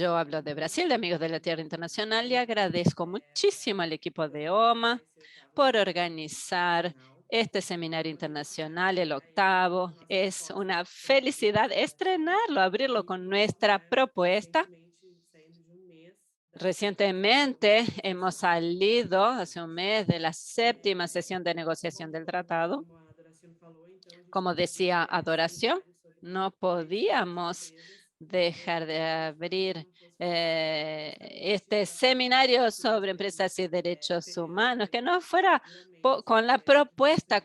Yo hablo de Brasil, de Amigos de la Tierra Internacional, y agradezco muchísimo al equipo de OMA por organizar este seminario internacional, el 8º. Es una felicidad estrenarlo, abrirlo con nuestra propuesta. Recientemente hemos salido hace un mes de la 7ª sesión de negociación del tratado. Como decía Adoración, no podíamos dejar de abrir este seminario sobre empresas y derechos humanos, que no fuera con la propuesta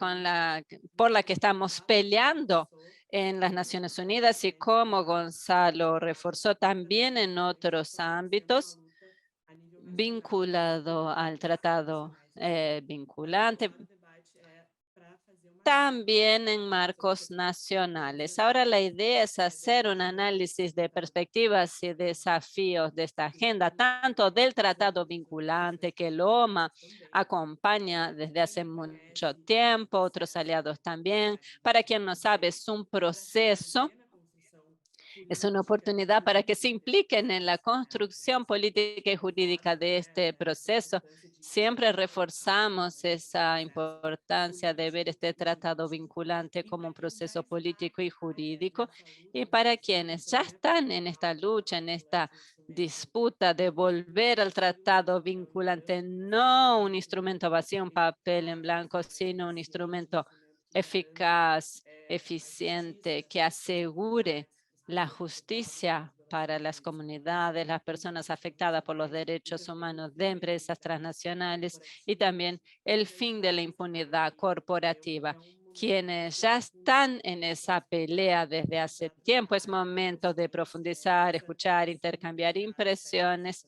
por la que estamos peleando en las Naciones Unidas, y como Gonzalo reforzó también en otros ámbitos vinculado al tratado vinculante, también en marcos nacionales. Ahora la idea es hacer un análisis de perspectivas y desafíos de esta agenda, tanto del tratado vinculante que el OMA acompaña desde hace mucho tiempo, otros aliados también. Para quien no sabe, es un proceso. Es una oportunidad para que se impliquen en la construcción política y jurídica de este proceso. Siempre reforzamos esa importancia de ver este tratado vinculante como un proceso político y jurídico. Y para quienes ya están en esta lucha, en esta disputa de volver al tratado vinculante, no un instrumento vacío, un papel en blanco, sino un instrumento eficaz, eficiente, que asegure la justicia para las comunidades, las personas afectadas por los derechos humanos de empresas transnacionales, y también el fin de la impunidad corporativa. Quienes ya están en esa pelea desde hace tiempo, es momento de profundizar, escuchar, intercambiar impresiones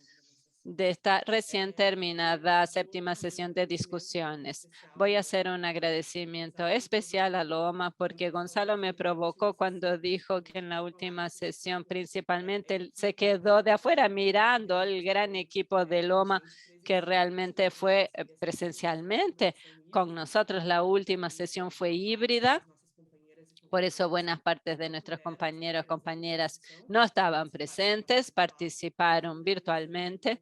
de esta recién terminada 7ª sesión de discusiones. Voy a hacer un agradecimiento especial a Loma porque Gonzalo me provocó cuando dijo que en la última sesión principalmente se quedó de afuera mirando el gran equipo de Loma que realmente fue presencialmente con nosotros. La última sesión fue híbrida. Por eso buenas partes de nuestros compañeros, compañeras no estaban presentes, participaron virtualmente,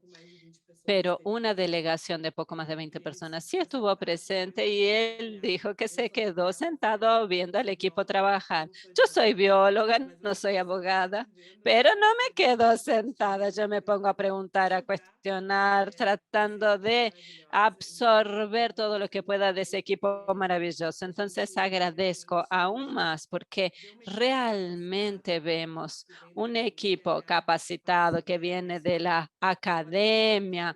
pero una delegación de poco más de 20 personas sí estuvo presente, y él dijo que se quedó sentado viendo al equipo trabajar. Yo soy bióloga, no soy abogada, pero no me quedo sentada. Yo me pongo a preguntar, a cuestionar, tratando de absorber todo lo que pueda de ese equipo maravilloso. Entonces agradezco aún más porque realmente vemos un equipo capacitado que viene de la academia.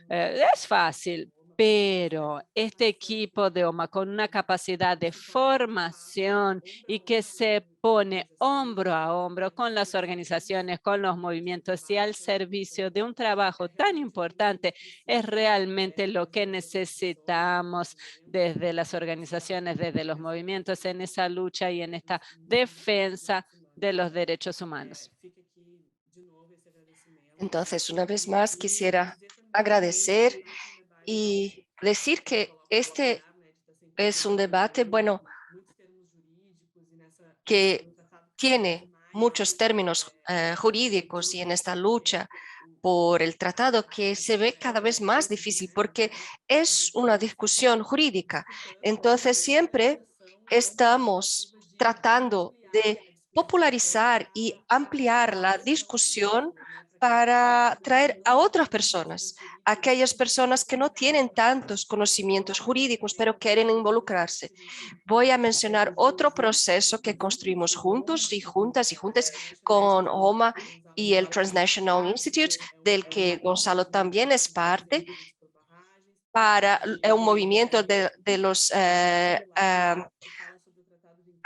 Es fácil, pero este equipo de OMA con una capacidad de formación y que se pone hombro a hombro con las organizaciones, con los movimientos y al servicio de un trabajo tan importante, es realmente lo que necesitamos desde las organizaciones, desde los movimientos en esa lucha y en esta defensa de los derechos humanos. Entonces, una vez más, quisiera agradecer y decir que este es un debate, bueno, que tiene muchos términos jurídicos, y en esta lucha por el tratado que se ve cada vez más difícil porque es una discusión jurídica. Entonces, siempre estamos tratando de popularizar y ampliar la discusión para traer a otras personas, aquellas personas que no tienen tantos conocimientos jurídicos, pero quieren involucrarse. Voy a mencionar otro proceso que construimos juntos y juntas con OMA y el Transnational Institute, del que Gonzalo también es parte, para un movimiento de los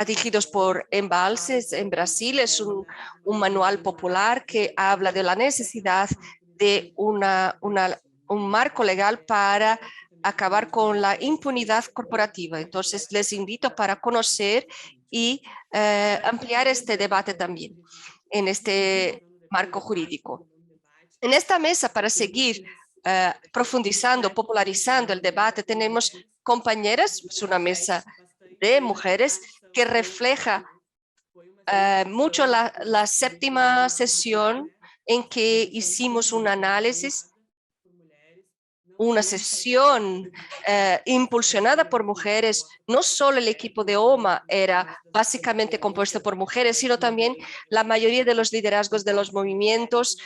dirigidos por embalses en Brasil. Es un manual popular que habla de la necesidad de un marco legal para acabar con la impunidad corporativa. Entonces, les invito para conocer y ampliar este debate también en este marco jurídico. En esta mesa, para seguir profundizando, popularizando el debate, tenemos compañeras. Es una mesa de mujeres que refleja mucho la 7ª sesión en que hicimos un análisis, una sesión impulsionada por mujeres. No solo el equipo de OMA era básicamente compuesto por mujeres, sino también la mayoría de los liderazgos de los movimientos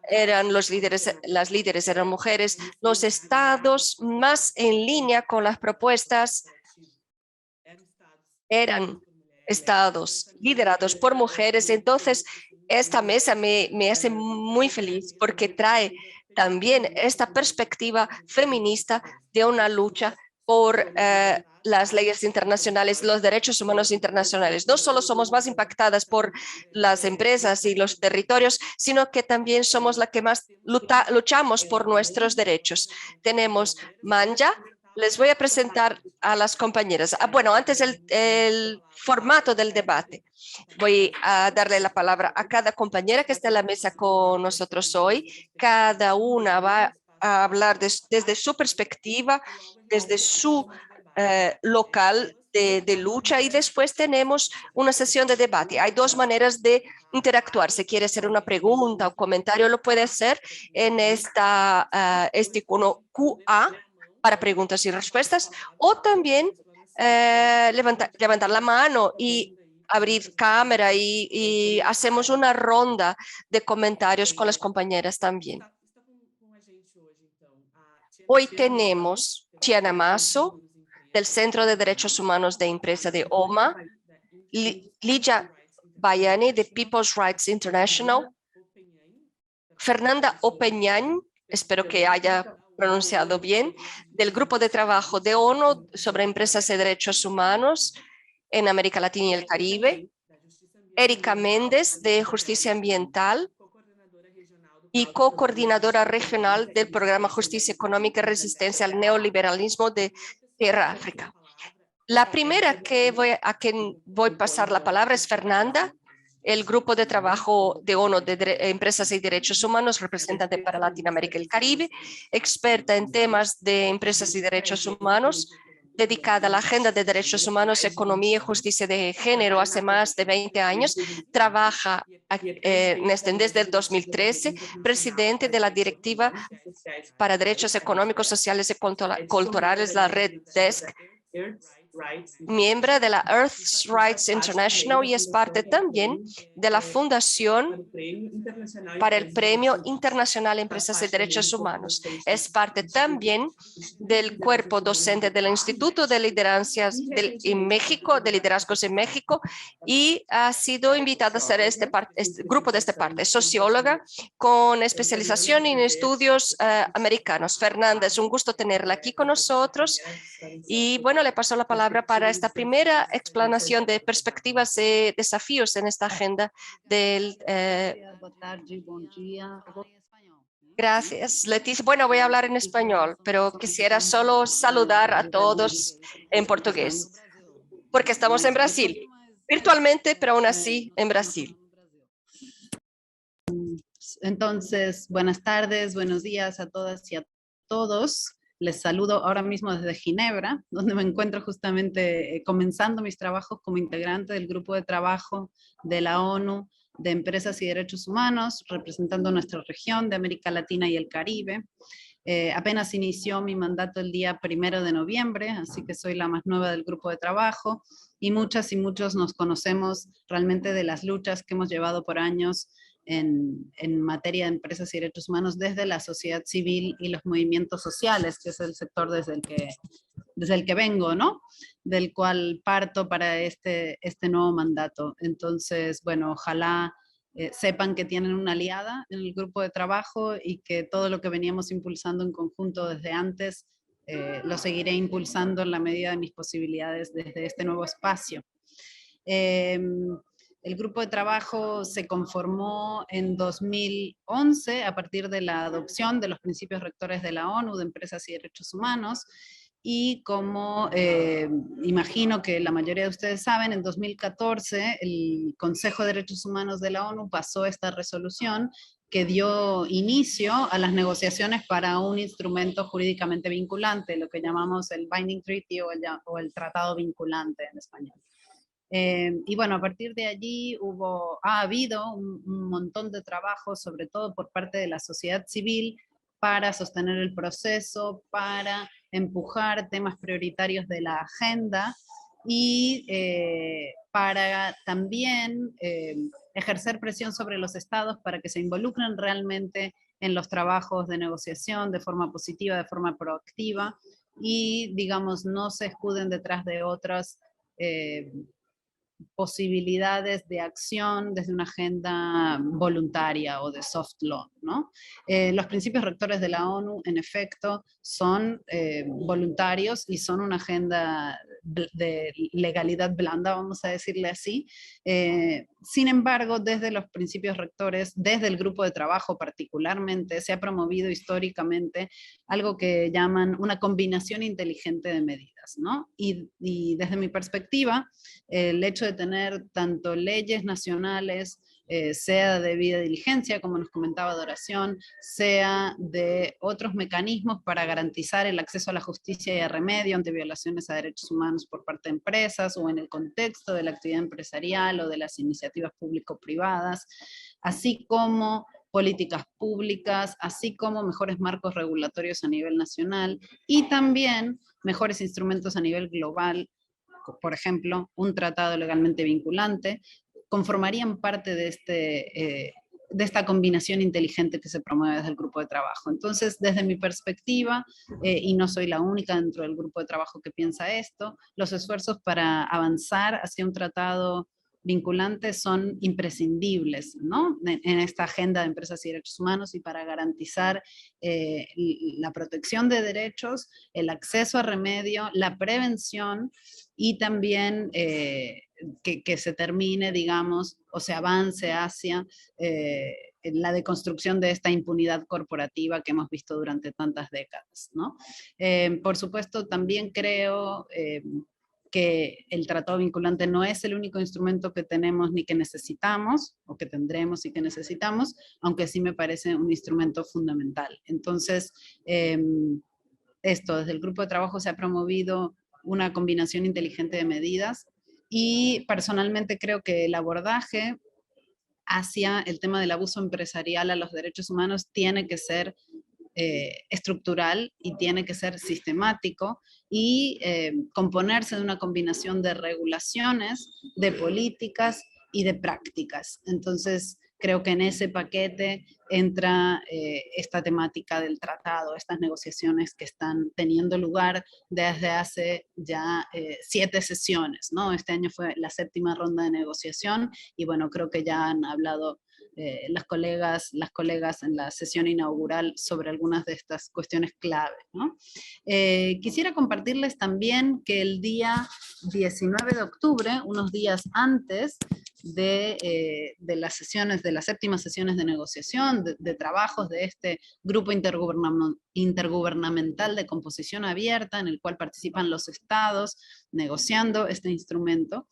eran los líderes, las líderes eran mujeres, los estados más en línea con las propuestas eran estados liderados por mujeres. Entonces, esta mesa me hace muy feliz porque trae también esta perspectiva feminista de una lucha por las leyes internacionales, los derechos humanos internacionales. No solo somos más impactadas por las empresas y los territorios, sino que también somos la que más luchamos por nuestros derechos. Tenemos Manja. Les voy a presentar a las compañeras. Bueno, antes el formato del debate. Voy a darle la palabra a cada compañera que está en la mesa con nosotros hoy. Cada una va a hablar desde su perspectiva, desde su local de lucha, y después tenemos una sesión de debate. Hay dos maneras de interactuar. Si quiere hacer una pregunta o comentario, lo puede hacer en este icono QA para preguntas y respuestas, o también levantar la mano y abrir cámara y hacemos una ronda de comentarios con las compañeras también. Hoy tenemos Tiana Masso, del Centro de Derechos Humanos de Empresa de OMA, Ligia Bayani, de People's Rights International, Fernanda Opeñán, espero que haya pronunciado bien, del Grupo de Trabajo de ONU sobre Empresas y Derechos Humanos en América Latina y el Caribe, Erika Méndez, de Justicia Ambiental y co-coordinadora regional del Programa Justicia Económica y Resistencia al Neoliberalismo de Tierra África. La primera a quien voy a pasar la palabra es Fernanda, el Grupo de Trabajo de ONU de Empresas y Derechos Humanos, representante para Latinoamérica y el Caribe, experta en temas de empresas y derechos humanos, dedicada a la agenda de derechos humanos, economía y justicia de género hace más de 20 años. Trabaja desde el 2013, presidente de la Directiva para Derechos Económicos, Sociales y Culturales, la Red Desk, miembro de la Earth Rights International, y es parte también de la Fundación para el Premio Internacional Empresas y Derechos Humanos. Es parte también del cuerpo docente del Instituto de Liderazgos en México, de Liderazgos en México, y ha sido invitada a ser grupo de esta parte. Es socióloga con especialización en estudios americanos. Fernanda, es un gusto tenerla aquí con nosotros. Y bueno, le paso la palabra para esta primera explanación de perspectivas y desafíos en esta agenda del... Gracias, Leticia. Bueno, voy a hablar en español, pero quisiera solo saludar a todos en portugués, porque estamos en Brasil, virtualmente, pero aún así en Brasil. Entonces, buenas tardes, buenos días a todas y a todos. Les saludo ahora mismo desde Ginebra, donde me encuentro justamente comenzando mis trabajos como integrante del grupo de trabajo de la ONU de Empresas y Derechos Humanos, representando nuestra región de América Latina y el Caribe. Apenas inició mi mandato el día 1 de noviembre, así que soy la más nueva del grupo de trabajo, y muchas y muchos nos conocemos realmente de las luchas que hemos llevado por años en materia de empresas y derechos humanos desde la sociedad civil y los movimientos sociales, que es el sector desde el que vengo, ¿no? Del cual parto para este nuevo mandato. Entonces, bueno, ojalá sepan que tienen una aliada en el grupo de trabajo y que todo lo que veníamos impulsando en conjunto desde antes lo seguiré impulsando en la medida de mis posibilidades desde este nuevo espacio. El grupo de trabajo se conformó en 2011 a partir de la adopción de los principios rectores de la ONU de Empresas y Derechos Humanos, y como imagino que la mayoría de ustedes saben, en 2014 el Consejo de Derechos Humanos de la ONU pasó esta resolución que dio inicio a las negociaciones para un instrumento jurídicamente vinculante, lo que llamamos el Binding Treaty o el tratado vinculante en español. Y bueno, a partir de allí ha habido un montón de trabajo, sobre todo por parte de la sociedad civil, para sostener el proceso, para empujar temas prioritarios de la agenda y para también ejercer presión sobre los estados para que se involucren realmente en los trabajos de negociación de forma positiva, de forma proactiva y, digamos, no se escuden detrás de otras posibilidades de acción desde una agenda voluntaria o de soft law, ¿no? Los principios rectores de la ONU, en efecto, son voluntarios y son una agenda de legalidad blanda, vamos a decirle así. Sin embargo, desde los principios rectores, desde el grupo de trabajo particularmente, se ha promovido históricamente algo que llaman una combinación inteligente de medidas, ¿no? Y desde mi perspectiva, el hecho de tener tanto leyes nacionales, sea de debida diligencia, como nos comentaba Doración, sea de otros mecanismos para garantizar el acceso a la justicia y a remedio ante violaciones a derechos humanos por parte de empresas o en el contexto de la actividad empresarial o de las iniciativas público-privadas, así como políticas públicas, así como mejores marcos regulatorios a nivel nacional y también mejores instrumentos a nivel global, por ejemplo, un tratado legalmente vinculante, conformarían parte de esta combinación inteligente que se promueve desde el grupo de trabajo. Entonces, desde mi perspectiva, y no soy la única dentro del grupo de trabajo que piensa esto, los esfuerzos para avanzar hacia un tratado vinculantes son imprescindibles, ¿no? En esta agenda de empresas y derechos humanos y para garantizar la protección de derechos, el acceso a remedio, la prevención y también que se termine, digamos, o se avance hacia la deconstrucción de esta impunidad corporativa que hemos visto durante tantas décadas, ¿no? Por supuesto, también creo que el tratado vinculante no es el único instrumento que tenemos ni que necesitamos, o que tendremos y que necesitamos, aunque sí me parece un instrumento fundamental. Entonces, esto, desde el grupo de trabajo se ha promovido una combinación inteligente de medidas y personalmente creo que el abordaje hacia el tema del abuso empresarial a los derechos humanos tiene que ser estructural y tiene que ser sistemático y componerse de una combinación de regulaciones, de políticas y de prácticas. Entonces, creo que en ese paquete entra esta temática del tratado, estas negociaciones que están teniendo lugar desde hace ya 7 sesiones, ¿no? Este año fue la 7ª ronda de negociación y bueno, creo que ya han hablado las colegas en la sesión inaugural sobre algunas de estas cuestiones clave, ¿no? Quisiera compartirles también que el día 19 de octubre, unos días antes de las sesiones, de las 7ª sesiones de negociación, de trabajos de este grupo intergubernamental de composición abierta, en el cual participan los estados negociando este instrumento,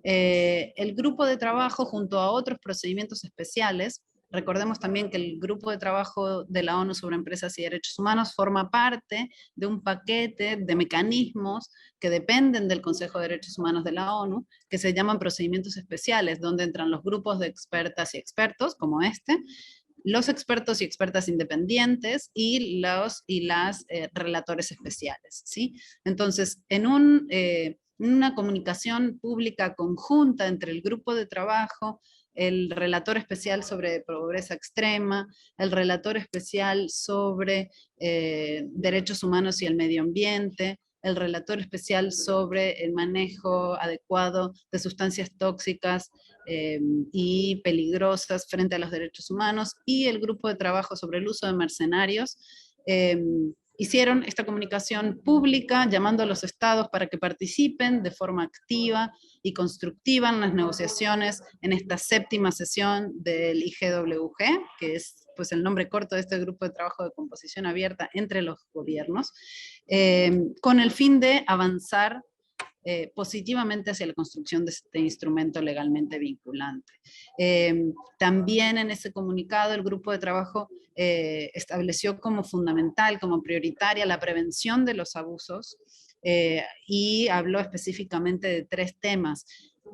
el grupo de trabajo junto a otros procedimientos especiales, recordemos también que el grupo de trabajo de la ONU sobre empresas y derechos humanos forma parte de un paquete de mecanismos que dependen del Consejo de Derechos Humanos de la ONU, que se llaman procedimientos especiales, donde entran los grupos de expertas y expertos, como este, los expertos y expertas independientes y las relatores especiales, ¿sí? Entonces, en una comunicación pública conjunta entre el grupo de trabajo, el relator especial sobre pobreza extrema, el relator especial sobre derechos humanos y el medio ambiente, el relator especial sobre el manejo adecuado de sustancias tóxicas y peligrosas frente a los derechos humanos, y el grupo de trabajo sobre el uso de mercenarios, hicieron esta comunicación pública llamando a los estados para que participen de forma activa y constructiva en las negociaciones en esta 7ª sesión del IGWG, que es pues el nombre corto de este grupo de trabajo de composición abierta entre los gobiernos, con el fin de avanzar positivamente hacia la construcción de este instrumento legalmente vinculante. También en ese comunicado el grupo de trabajo estableció como fundamental, como prioritaria, la prevención de los abusos y habló específicamente de 3 temas.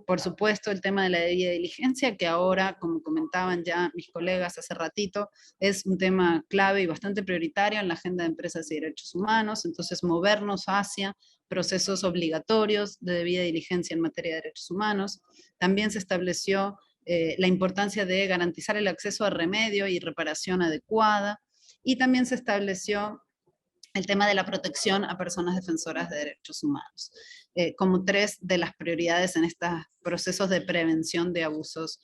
Por supuesto, el tema de la debida diligencia, que ahora, como comentaban ya mis colegas hace ratito, es un tema clave y bastante prioritario en la agenda de empresas y derechos humanos. Entonces, movernos hacia procesos obligatorios de debida diligencia en materia de derechos humanos. También se estableció la importancia de garantizar el acceso a remedio y reparación adecuada, y también se estableció el tema de la protección a personas defensoras de derechos humanos, como 3 de las prioridades en estos procesos de prevención de abusos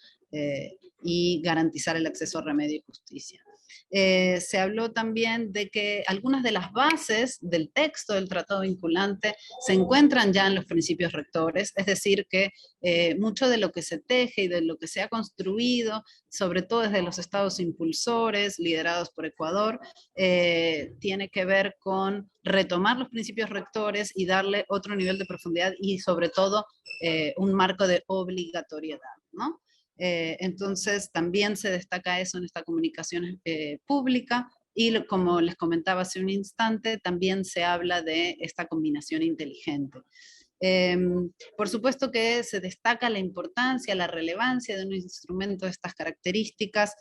y garantizar el acceso a remedio y justicia. Se habló también de que algunas de las bases del texto del tratado vinculante se encuentran ya en los principios rectores, es decir, que mucho de lo que se teje y de lo que se ha construido, sobre todo desde los estados impulsores, liderados por Ecuador, tiene que ver con retomar los principios rectores y darle otro nivel de profundidad y sobre todo un marco de obligatoriedad, ¿no? Entonces, también se destaca eso en esta comunicación pública y como les comentaba hace un instante, también se habla de esta combinación inteligente. Por supuesto que se destaca la importancia, la relevancia de un instrumento de estas características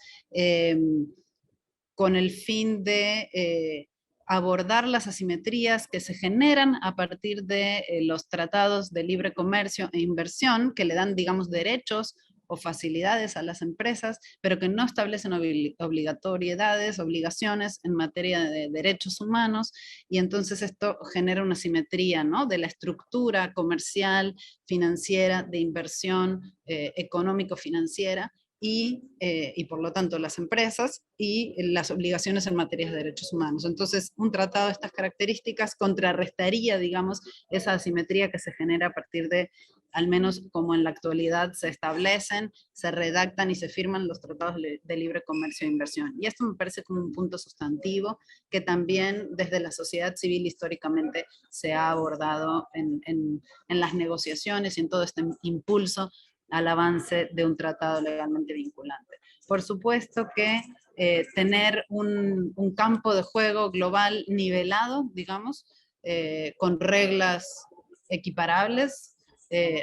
con el fin de abordar las asimetrías que se generan a partir de los tratados de libre comercio e inversión que le dan, digamos, derechos o facilidades a las empresas, pero que no establecen obligatoriedades, obligaciones en materia de derechos humanos, y entonces esto genera una simetría, ¿no?, de la estructura comercial, financiera, de inversión económico-financiera, y por lo tanto las empresas y las obligaciones en materia de derechos humanos. Entonces, un tratado de estas características contrarrestaría, digamos, esa asimetría que se genera a partir de, al menos como en la actualidad se establecen, se redactan y se firman los tratados de libre comercio e inversión. Y esto me parece como un punto sustantivo que también desde la sociedad civil históricamente se ha abordado en las negociaciones y en todo este impulso al avance de un tratado legalmente vinculante. Por supuesto que tener un campo de juego global nivelado, digamos, con reglas equiparables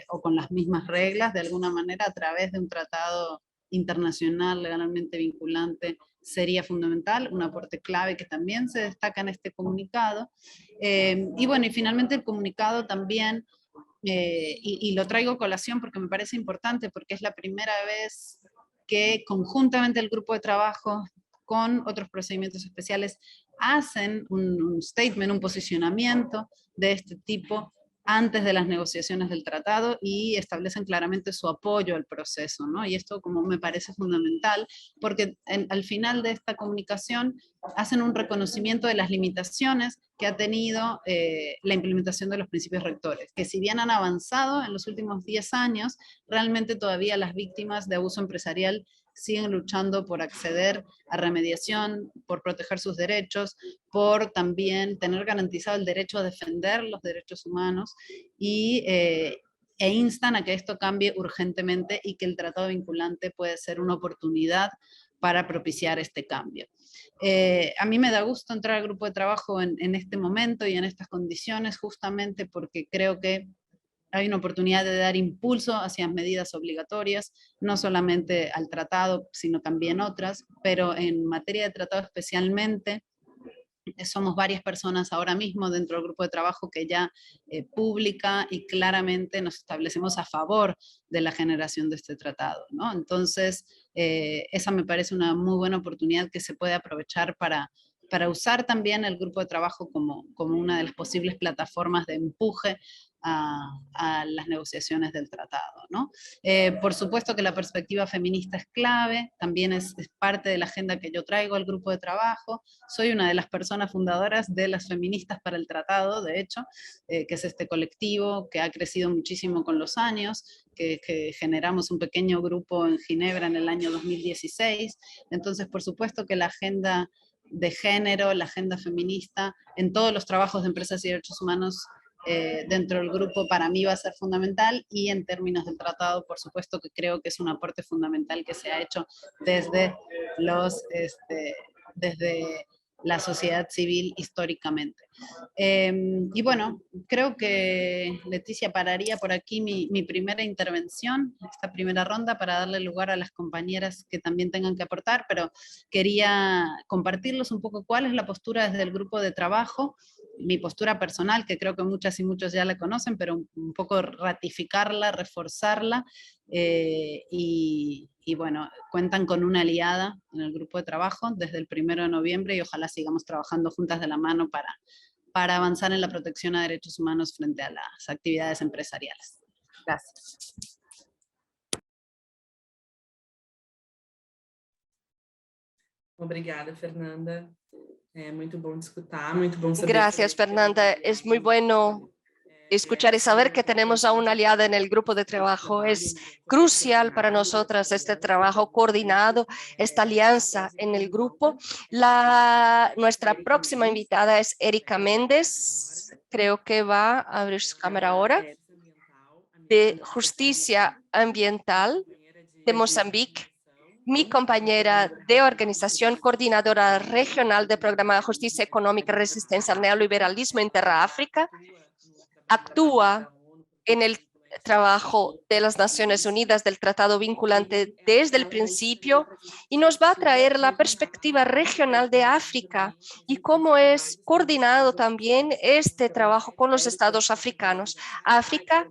o con las mismas reglas, de alguna manera, a través de un tratado internacional legalmente vinculante, sería fundamental, un aporte clave que también se destaca en este comunicado. Y bueno, y finalmente el comunicado también y lo traigo a colación porque me parece importante, porque es la primera vez que conjuntamente el grupo de trabajo con otros procedimientos especiales hacen un statement, un posicionamiento de este tipo antes de las negociaciones del tratado y establecen claramente su apoyo al proceso, ¿no? Y esto como me parece fundamental, porque al final de esta comunicación hacen un reconocimiento de las limitaciones que ha tenido la implementación de los principios rectores, que si bien han avanzado en los últimos 10 años, realmente todavía las víctimas de abuso empresarial siguen luchando por acceder a remediación, por proteger sus derechos, por también tener garantizado el derecho a defender los derechos humanos e instan a que esto cambie urgentemente y que el tratado vinculante puede ser una oportunidad para propiciar este cambio. A mí me da gusto entrar al grupo de trabajo en este momento y en estas condiciones, justamente porque creo que hay una oportunidad de dar impulso hacia medidas obligatorias, no solamente al tratado, sino también otras, pero en materia de tratado especialmente, somos varias personas ahora mismo dentro del grupo de trabajo que ya pública y claramente nos establecemos a favor de la generación de este tratado, ¿no? Entonces, esa me parece una muy buena oportunidad que se puede aprovechar para usar también el grupo de trabajo como una de las posibles plataformas de empuje a las negociaciones del tratado, ¿no? Por supuesto que la perspectiva feminista es clave, también es parte de la agenda que yo traigo al grupo de trabajo. Soy una de las personas fundadoras de las Feministas para el Tratado, de hecho, que es este colectivo que ha crecido muchísimo con los años, que generamos un pequeño grupo en Ginebra en el año 2016. Entonces, por supuesto que la agenda de género, la agenda feminista, en todos los trabajos de empresas y derechos humanos dentro del grupo para mí va a ser fundamental, y en términos del tratado, por supuesto que creo que es un aporte fundamental que se ha hecho desde la sociedad civil históricamente. Y bueno, creo que Leticia pararía por aquí mi primera intervención, esta primera ronda, para darle lugar a las compañeras que también tengan que aportar, pero quería compartirles un poco cuál es la postura desde el grupo de trabajo, mi postura personal, que creo que muchas y muchos ya la conocen, pero un poco ratificarla, reforzarla, y bueno, cuentan con una aliada en el grupo de trabajo desde el 1 de noviembre y ojalá sigamos trabajando juntas de la mano para avanzar en la protección a derechos humanos frente a las actividades empresariales. Gracias. Obrigada, Fernanda. Muito bom de escutar, muito bom saber. Gracias, Fernanda. Es muy bueno escuchar y saber que tenemos a una aliada en el grupo de trabajo. Es crucial para nosotras este trabajo coordinado, esta alianza en el grupo. Nuestra próxima invitada es Erika Méndez. Creo que va a abrir su cámara ahora. De Justicia Ambiental de Mozambique. Mi compañera de organización, coordinadora regional del Programa de Justicia Económica y Resistencia al Neoliberalismo en Terra África, actúa en el trabajo de las Naciones Unidas del Tratado Vinculante desde el principio y nos va a traer la perspectiva regional de África y cómo es coordinado también este trabajo con los estados africanos. África.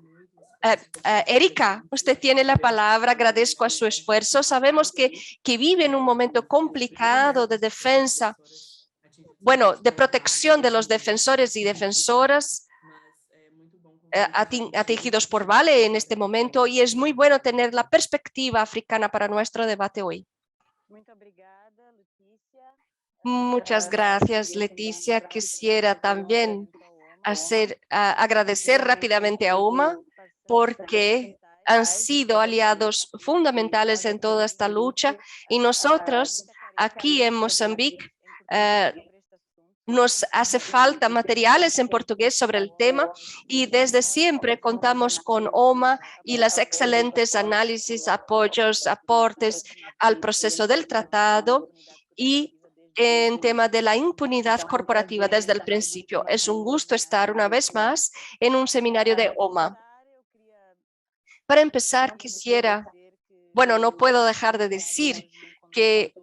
Erika, usted tiene la palabra, agradezco a su esfuerzo. Sabemos que vive en un momento complicado de defensa, bueno, de protección de los defensores y defensoras atingidos por Vale en este momento y es muy bueno tener la perspectiva africana para nuestro debate hoy. Muchas gracias, Leticia. Quisiera también agradecer rápidamente a UMA porque han sido aliados fundamentales en toda esta lucha y nosotros aquí en Mozambique nos hace falta materiales en portugués sobre el tema y desde siempre contamos con OMA y las excelentes análisis, apoyos, aportes al proceso del tratado y en tema de la impunidad corporativa desde el principio. Es un gusto estar una vez más en un seminario de OMA. Para empezar, no puedo dejar de decir que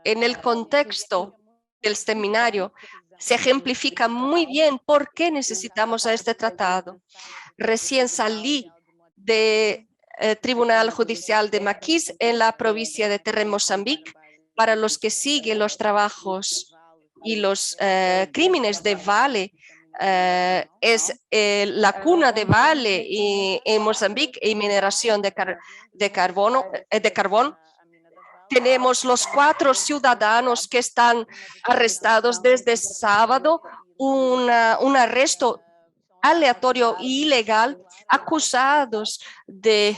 en el contexto del seminario se ejemplifica muy bien por qué necesitamos a este tratado. Recién salí del Tribunal Judicial de Maquis en la provincia de Terra, Mozambique. Para los que siguen los trabajos y los crímenes de Vale, es la cuna de Vale en Mozambique y mineración de carbón. Tenemos los 4 ciudadanos que están arrestados desde sábado, un arresto aleatorio e ilegal, acusados de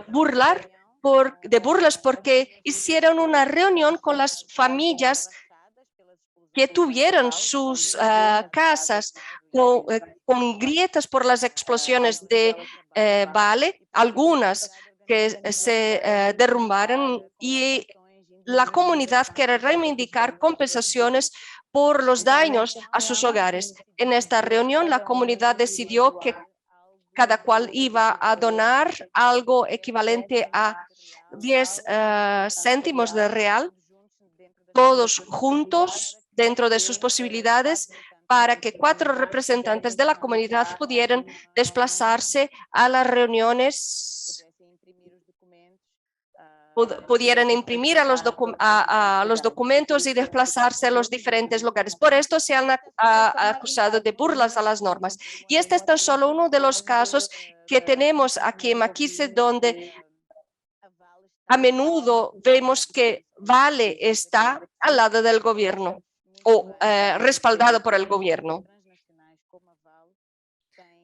burlas porque hicieron una reunión con las familias que tuvieron sus casas con grietas por las explosiones de Vale, algunas que se derrumbaron y la comunidad quiere reivindicar compensaciones por los daños a sus hogares. En esta reunión la comunidad decidió que cada cual iba a donar algo equivalente a 10 céntimos de real, todos juntos dentro de sus posibilidades, para que 4 representantes de la comunidad pudieran desplazarse a las reuniones, pudieran imprimir a los documentos y desplazarse a los diferentes lugares. Por esto se han acusado de burlas a las normas. Y este es tan solo uno de los casos que tenemos aquí en Maquis, donde a menudo vemos que Vale está al lado del gobierno o respaldado por el gobierno.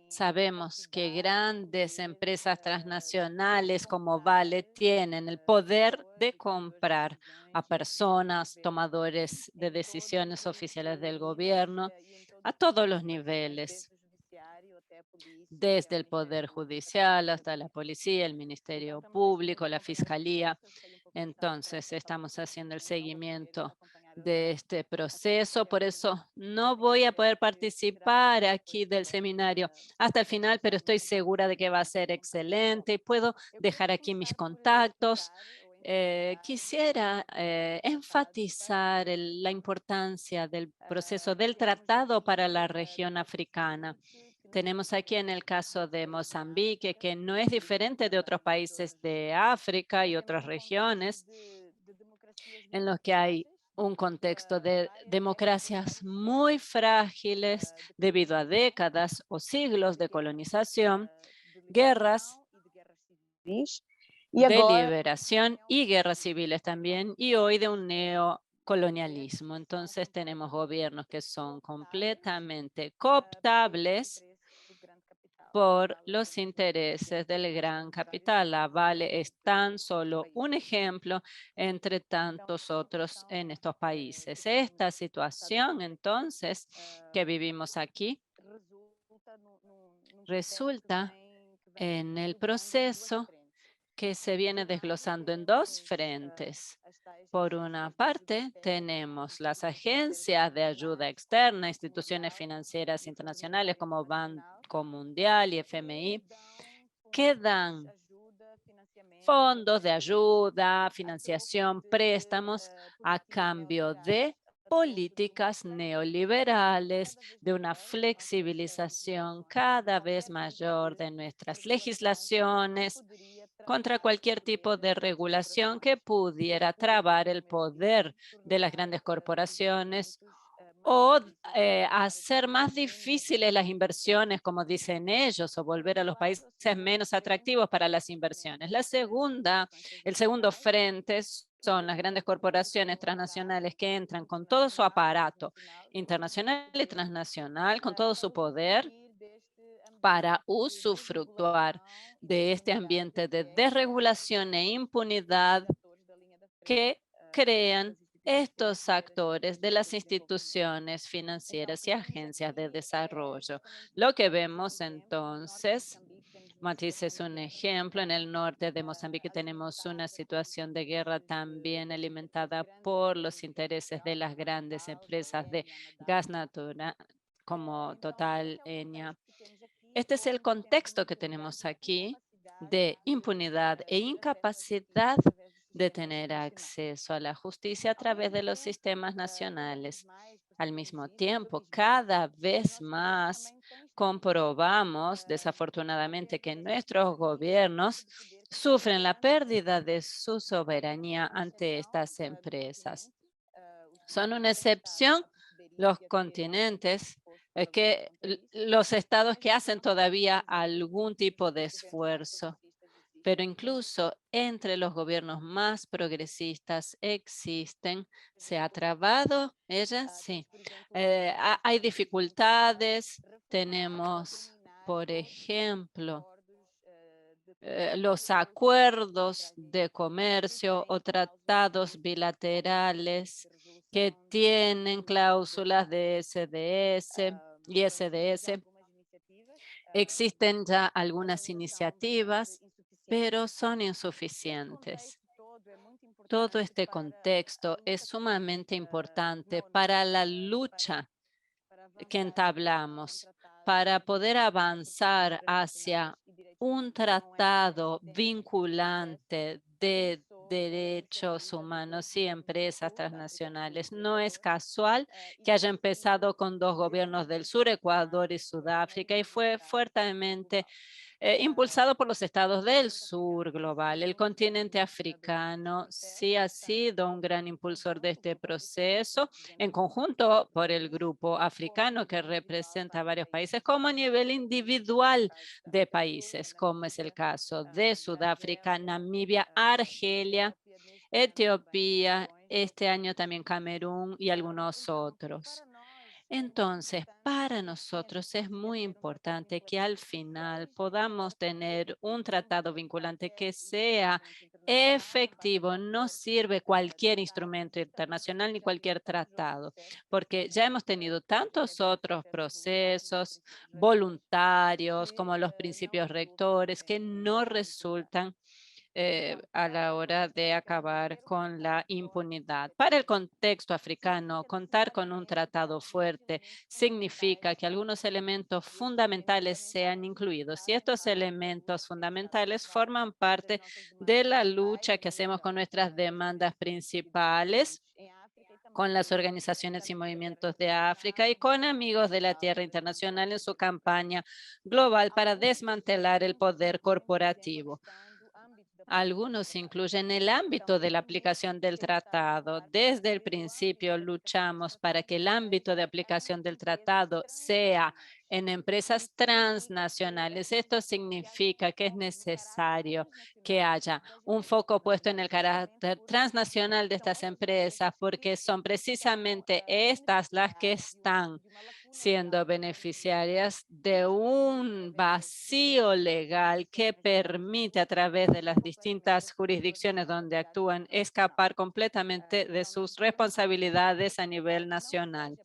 Sabemos que grandes empresas transnacionales como Vale tienen el poder de comprar a personas, tomadores de decisiones oficiales del gobierno, a todos los niveles, desde el Poder Judicial hasta la Policía, el Ministerio Público, la Fiscalía. Entonces, estamos haciendo el seguimiento de este proceso. Por eso no voy a poder participar aquí del seminario hasta el final, pero estoy segura de que va a ser excelente y puedo dejar aquí mis contactos. Quisiera enfatizar la importancia del proceso del tratado para la región africana. Tenemos aquí en el caso de Mozambique, que no es diferente de otros países de África y otras regiones en los que hay un contexto de democracias muy frágiles debido a décadas o siglos de colonización, guerras de liberación y guerras civiles también, y hoy de un neocolonialismo. Entonces tenemos gobiernos que son completamente cooptables por los intereses del gran capital. La Vale es tan solo un ejemplo entre tantos otros en estos países. Esta situación, entonces, que vivimos aquí, resulta en el proceso que se viene desglosando en dos frentes. Por una parte, tenemos las agencias de ayuda externa, instituciones financieras internacionales como Banco Mundial y FMI, que dan fondos de ayuda, financiación, préstamos a cambio de políticas neoliberales, de una flexibilización cada vez mayor de nuestras legislaciones contra cualquier tipo de regulación que pudiera trabar el poder de las grandes corporaciones o hacer más difíciles las inversiones, como dicen ellos, o volver a los países menos atractivos para las inversiones. El segundo frente son las grandes corporaciones transnacionales que entran con todo su aparato internacional y transnacional, con todo su poder, para usufructuar de este ambiente de desregulación e impunidad que crean estos actores de las instituciones financieras y agencias de desarrollo. Lo que vemos entonces, Matiz es un ejemplo, en el norte de Mozambique tenemos una situación de guerra también alimentada por los intereses de las grandes empresas de gas natural como Total, Enia. Este es el contexto que tenemos aquí de impunidad e incapacidad de tener acceso a la justicia a través de los sistemas nacionales. Al mismo tiempo, cada vez más comprobamos, desafortunadamente, que nuestros gobiernos sufren la pérdida de su soberanía ante estas empresas. Son una excepción los continentes que los estados que hacen todavía algún tipo de esfuerzo. Pero incluso entre los gobiernos más progresistas ¿se ha trabado ella? Sí. Hay dificultades. Tenemos, por ejemplo, los acuerdos de comercio o tratados bilaterales que tienen cláusulas de SDS y SDS. Existen ya algunas iniciativas, pero son insuficientes. Todo este contexto es sumamente importante para la lucha que entablamos, para poder avanzar hacia un tratado vinculante de derechos humanos y empresas transnacionales. No es casual que haya empezado con dos gobiernos del sur, Ecuador y Sudáfrica, y fue fuertemente impulsado por los estados del sur global. El continente africano sí ha sido un gran impulsor de este proceso, en conjunto por el grupo africano que representa a varios países, como a nivel individual de países, como es el caso de Sudáfrica, Namibia, Argelia, Etiopía, este año también Camerún y algunos otros. Entonces, para nosotros es muy importante que al final podamos tener un tratado vinculante que sea efectivo. No sirve cualquier instrumento internacional ni cualquier tratado, porque ya hemos tenido tantos otros procesos voluntarios como los principios rectores que no resultan a la hora de acabar con la impunidad. Para el contexto africano, contar con un tratado fuerte significa que algunos elementos fundamentales sean incluidos y estos elementos fundamentales forman parte de la lucha que hacemos con nuestras demandas principales, con las organizaciones y movimientos de África y con Amigos de la Tierra Internacional en su campaña global para desmantelar el poder corporativo. Algunos incluyen el ámbito de la aplicación del tratado. Desde el principio luchamos para que el ámbito de aplicación del tratado sea en empresas transnacionales. Esto significa que es necesario que haya un foco puesto en el carácter transnacional de estas empresas, porque son precisamente estas las que están siendo beneficiarias de un vacío legal que permite a través de las distintas jurisdicciones donde actúan escapar completamente de sus responsabilidades a nivel nacional.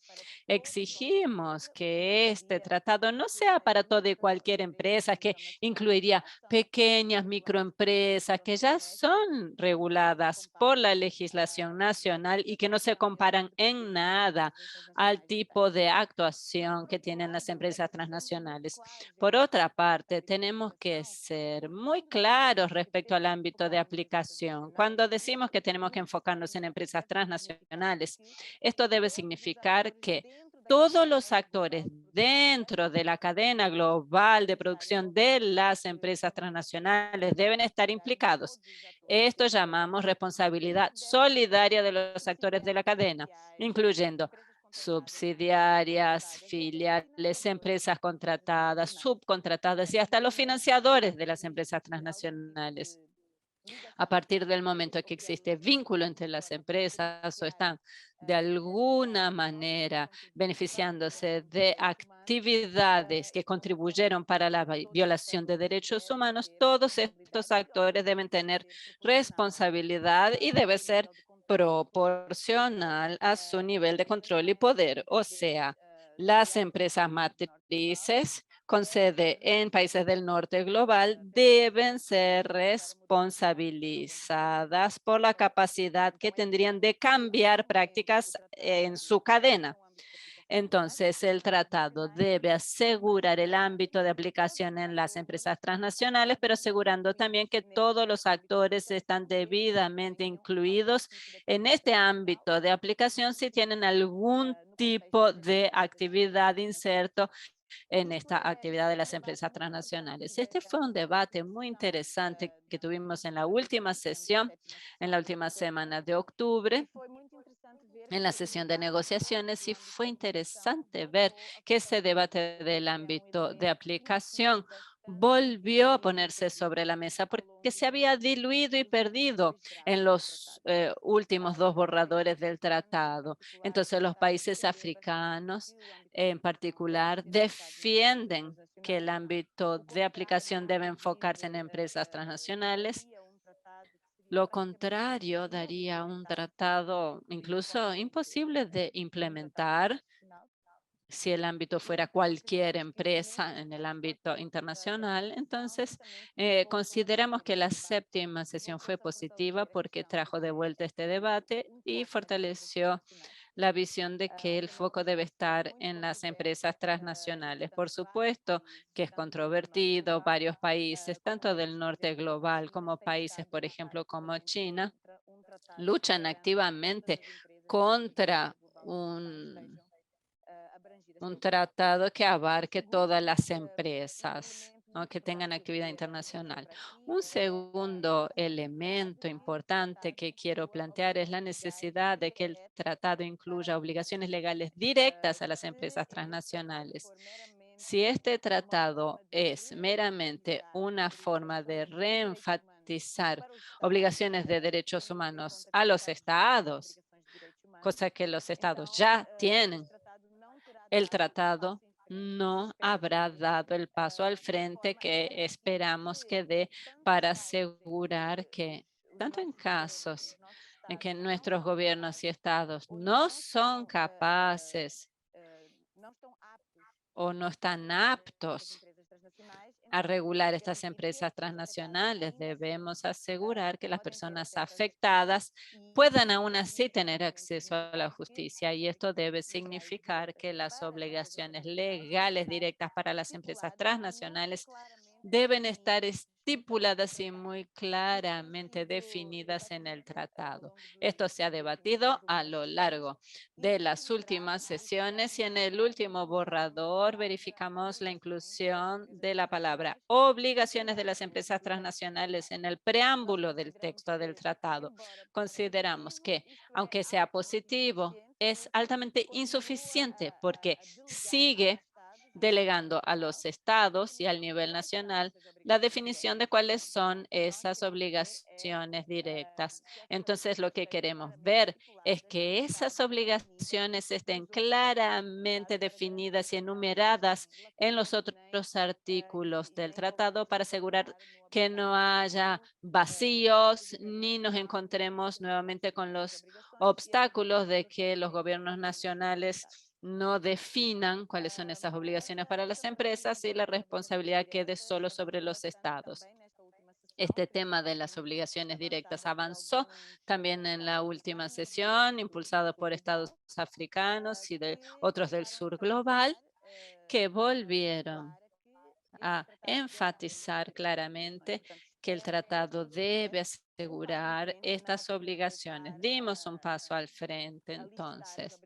Exigimos que este tratado no sea para toda y cualquier empresa, que incluiría pequeñas microempresas que ya son reguladas por la legislación nacional y que no se comparan en nada al tipo de actuación que tienen las empresas transnacionales. Por otra parte, tenemos que ser muy claros respecto al ámbito de aplicación. Cuando decimos que tenemos que enfocarnos en empresas transnacionales, esto debe significar que todos los actores dentro de la cadena global de producción de las empresas transnacionales deben estar implicados. Esto llamamos responsabilidad solidaria de los actores de la cadena, incluyendo subsidiarias, filiales, empresas contratadas, subcontratadas y hasta los financiadores de las empresas transnacionales. A partir del momento que existe vínculo entre las empresas o están de alguna manera beneficiándose de actividades que contribuyeron para la violación de derechos humanos, todos estos actores deben tener responsabilidad y debe ser proporcional a su nivel de control y poder. O sea, las empresas matrices con sede en países del norte global deben ser responsabilizadas por la capacidad que tendrían de cambiar prácticas en su cadena. Entonces, el tratado debe asegurar el ámbito de aplicación en las empresas transnacionales, pero asegurando también que todos los actores están debidamente incluidos en este ámbito de aplicación si tienen algún tipo de actividad inserto en esta actividad de las empresas transnacionales. Este fue un debate muy interesante que tuvimos en la última sesión, en la última semana de octubre, en la sesión de negociaciones, y fue interesante ver que ese debate del ámbito de aplicación volvió a ponerse sobre la mesa porque se había diluido y perdido en los últimos dos borradores del tratado. Entonces, los países africanos en particular defienden que el ámbito de aplicación debe enfocarse en empresas transnacionales. Lo contrario daría un tratado incluso imposible de implementar si el ámbito fuera cualquier empresa en el ámbito internacional. Entonces, consideramos que la séptima sesión fue positiva porque trajo de vuelta este debate y fortaleció la visión de que el foco debe estar en las empresas transnacionales. Por supuesto que es controvertido. Varios países, tanto del norte global como países, por ejemplo, como China, luchan activamente contra un tratado que abarque todas las empresas, ¿no?, que tengan actividad internacional. Un segundo elemento importante que quiero plantear es la necesidad de que el tratado incluya obligaciones legales directas a las empresas transnacionales. Si este tratado es meramente una forma de reenfatizar obligaciones de derechos humanos a los estados, cosa que los estados ya tienen, el tratado no habrá dado el paso al frente que esperamos que dé para asegurar que, tanto en casos en que nuestros gobiernos y estados no son capaces o no están aptos a regular estas empresas transnacionales. Debemos asegurar que las personas afectadas puedan aún así tener acceso a la justicia, y esto debe significar que las obligaciones legales directas para las empresas transnacionales deben estar estipuladas y muy claramente definidas en el tratado. Esto se ha debatido a lo largo de las últimas sesiones, y en el último borrador verificamos la inclusión de la palabra obligaciones de las empresas transnacionales en el preámbulo del texto del tratado. Consideramos que, aunque sea positivo, es altamente insuficiente porque sigue delegando a los estados y al nivel nacional la definición de cuáles son esas obligaciones directas. Entonces, lo que queremos ver es que esas obligaciones estén claramente definidas y enumeradas en los otros artículos del tratado para asegurar que no haya vacíos ni nos encontremos nuevamente con los obstáculos de que los gobiernos nacionales no definan cuáles son esas obligaciones para las empresas y la responsabilidad quede solo sobre los estados. Este tema de las obligaciones directas avanzó también en la última sesión, impulsado por estados africanos y de otros del sur global, que volvieron a enfatizar claramente que el tratado debe asegurar estas obligaciones. Dimos un paso al frente entonces,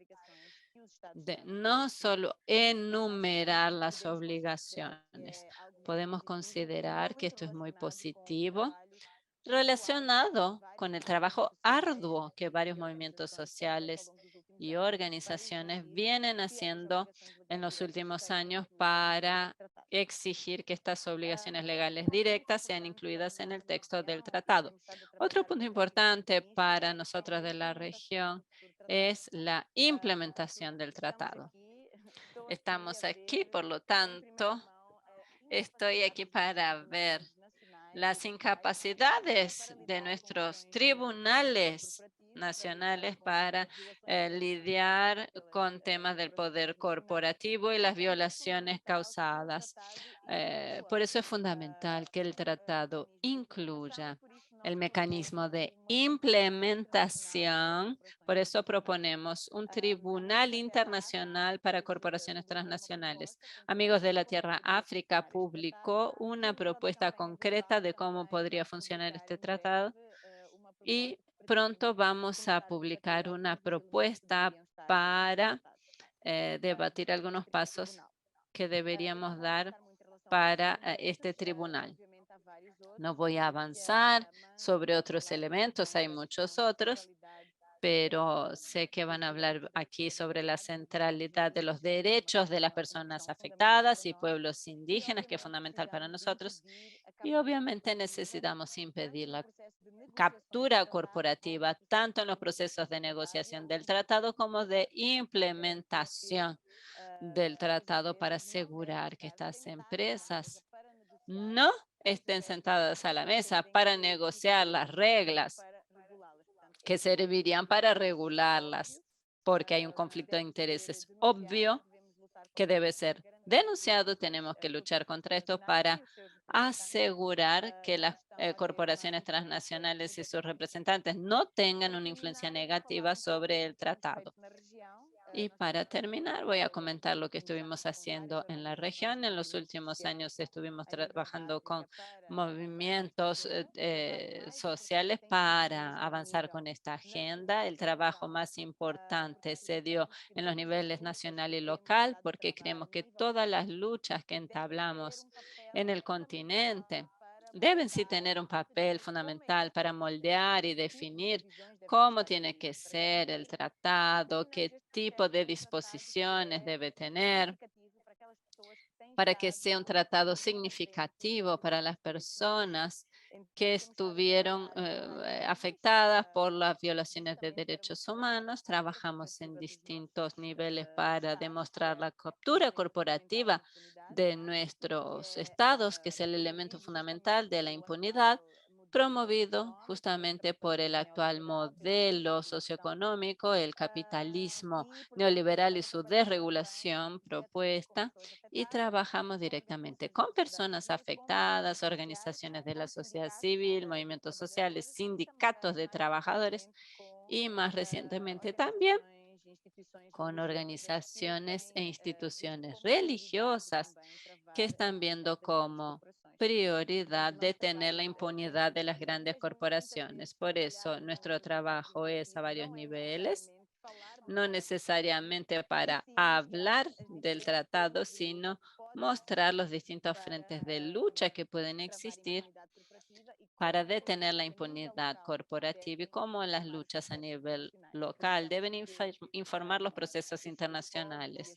de no solo enumerar las obligaciones. Podemos considerar que esto es muy positivo, relacionado con el trabajo arduo que varios movimientos sociales y organizaciones vienen haciendo en los últimos años para exigir que estas obligaciones legales directas sean incluidas en el texto del tratado. Otro punto importante para nosotros de la región es la implementación del tratado. Estamos aquí, por lo tanto, estoy aquí para ver las incapacidades de nuestros tribunales nacionales para lidiar con temas del poder corporativo y las violaciones causadas. Por eso es fundamental que el tratado incluya el mecanismo de implementación. Por eso proponemos un tribunal internacional para corporaciones transnacionales. Amigos de la Tierra África publicó una propuesta concreta de cómo podría funcionar este tratado, y pronto vamos a publicar una propuesta para debatir algunos pasos que deberíamos dar para este tribunal. No voy a avanzar sobre otros elementos, hay muchos otros, pero sé que van a hablar aquí sobre la centralidad de los derechos de las personas afectadas y pueblos indígenas, que es fundamental para nosotros. Y obviamente necesitamos impedir la captura corporativa, tanto en los procesos de negociación del tratado como de implementación del tratado, para asegurar que estas empresas no estén sentadas a la mesa para negociar las reglas que servirían para regularlas, porque hay un conflicto de intereses obvio que debe ser denunciado. Tenemos que luchar contra esto para asegurar que las corporaciones transnacionales y sus representantes no tengan una influencia negativa sobre el tratado. Y para terminar, voy a comentar lo que estuvimos haciendo en la región. En los últimos años estuvimos trabajando con movimientos sociales para avanzar con esta agenda. El trabajo más importante se dio en los niveles nacional y local, porque creemos que todas las luchas que entablamos en el continente deben sí tener un papel fundamental para moldear y definir cómo tiene que ser el tratado, qué tipo de disposiciones debe tener, para que sea un tratado significativo para las personas que estuvieron afectadas por las violaciones de derechos humanos. Trabajamos en distintos niveles para demostrar la captura corporativa de nuestros estados, que es el elemento fundamental de la impunidad, promovido justamente por el actual modelo socioeconómico, el capitalismo neoliberal y su desregulación propuesta, y trabajamos directamente con personas afectadas, organizaciones de la sociedad civil, movimientos sociales, sindicatos de trabajadores y más recientemente también con organizaciones e instituciones religiosas que están viendo como prioridad detener la impunidad de las grandes corporaciones. Por eso nuestro trabajo es a varios niveles, no necesariamente para hablar del tratado, sino mostrar los distintos frentes de lucha que pueden existir para detener la impunidad corporativa y cómo las luchas a nivel local deben informar los procesos internacionales.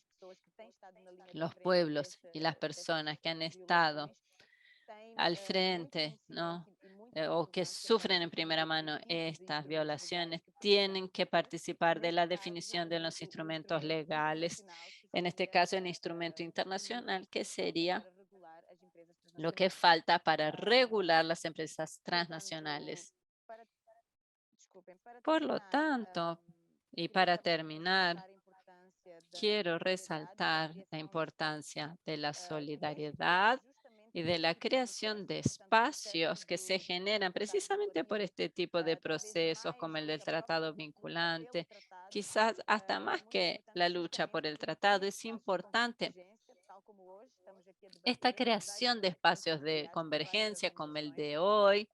Los pueblos y las personas que han estado al frente, ¿no? O que sufren en primera mano estas violaciones, tienen que participar de la definición de los instrumentos legales, en este caso el instrumento internacional, que sería lo que falta para regular las empresas transnacionales. Por lo tanto, y para terminar, quiero resaltar la importancia de la solidaridad y de la creación de espacios que se generan precisamente por este tipo de procesos como el del tratado vinculante. Quizás hasta más que la lucha por el tratado, es importante esta creación de espacios de convergencia como el de hoy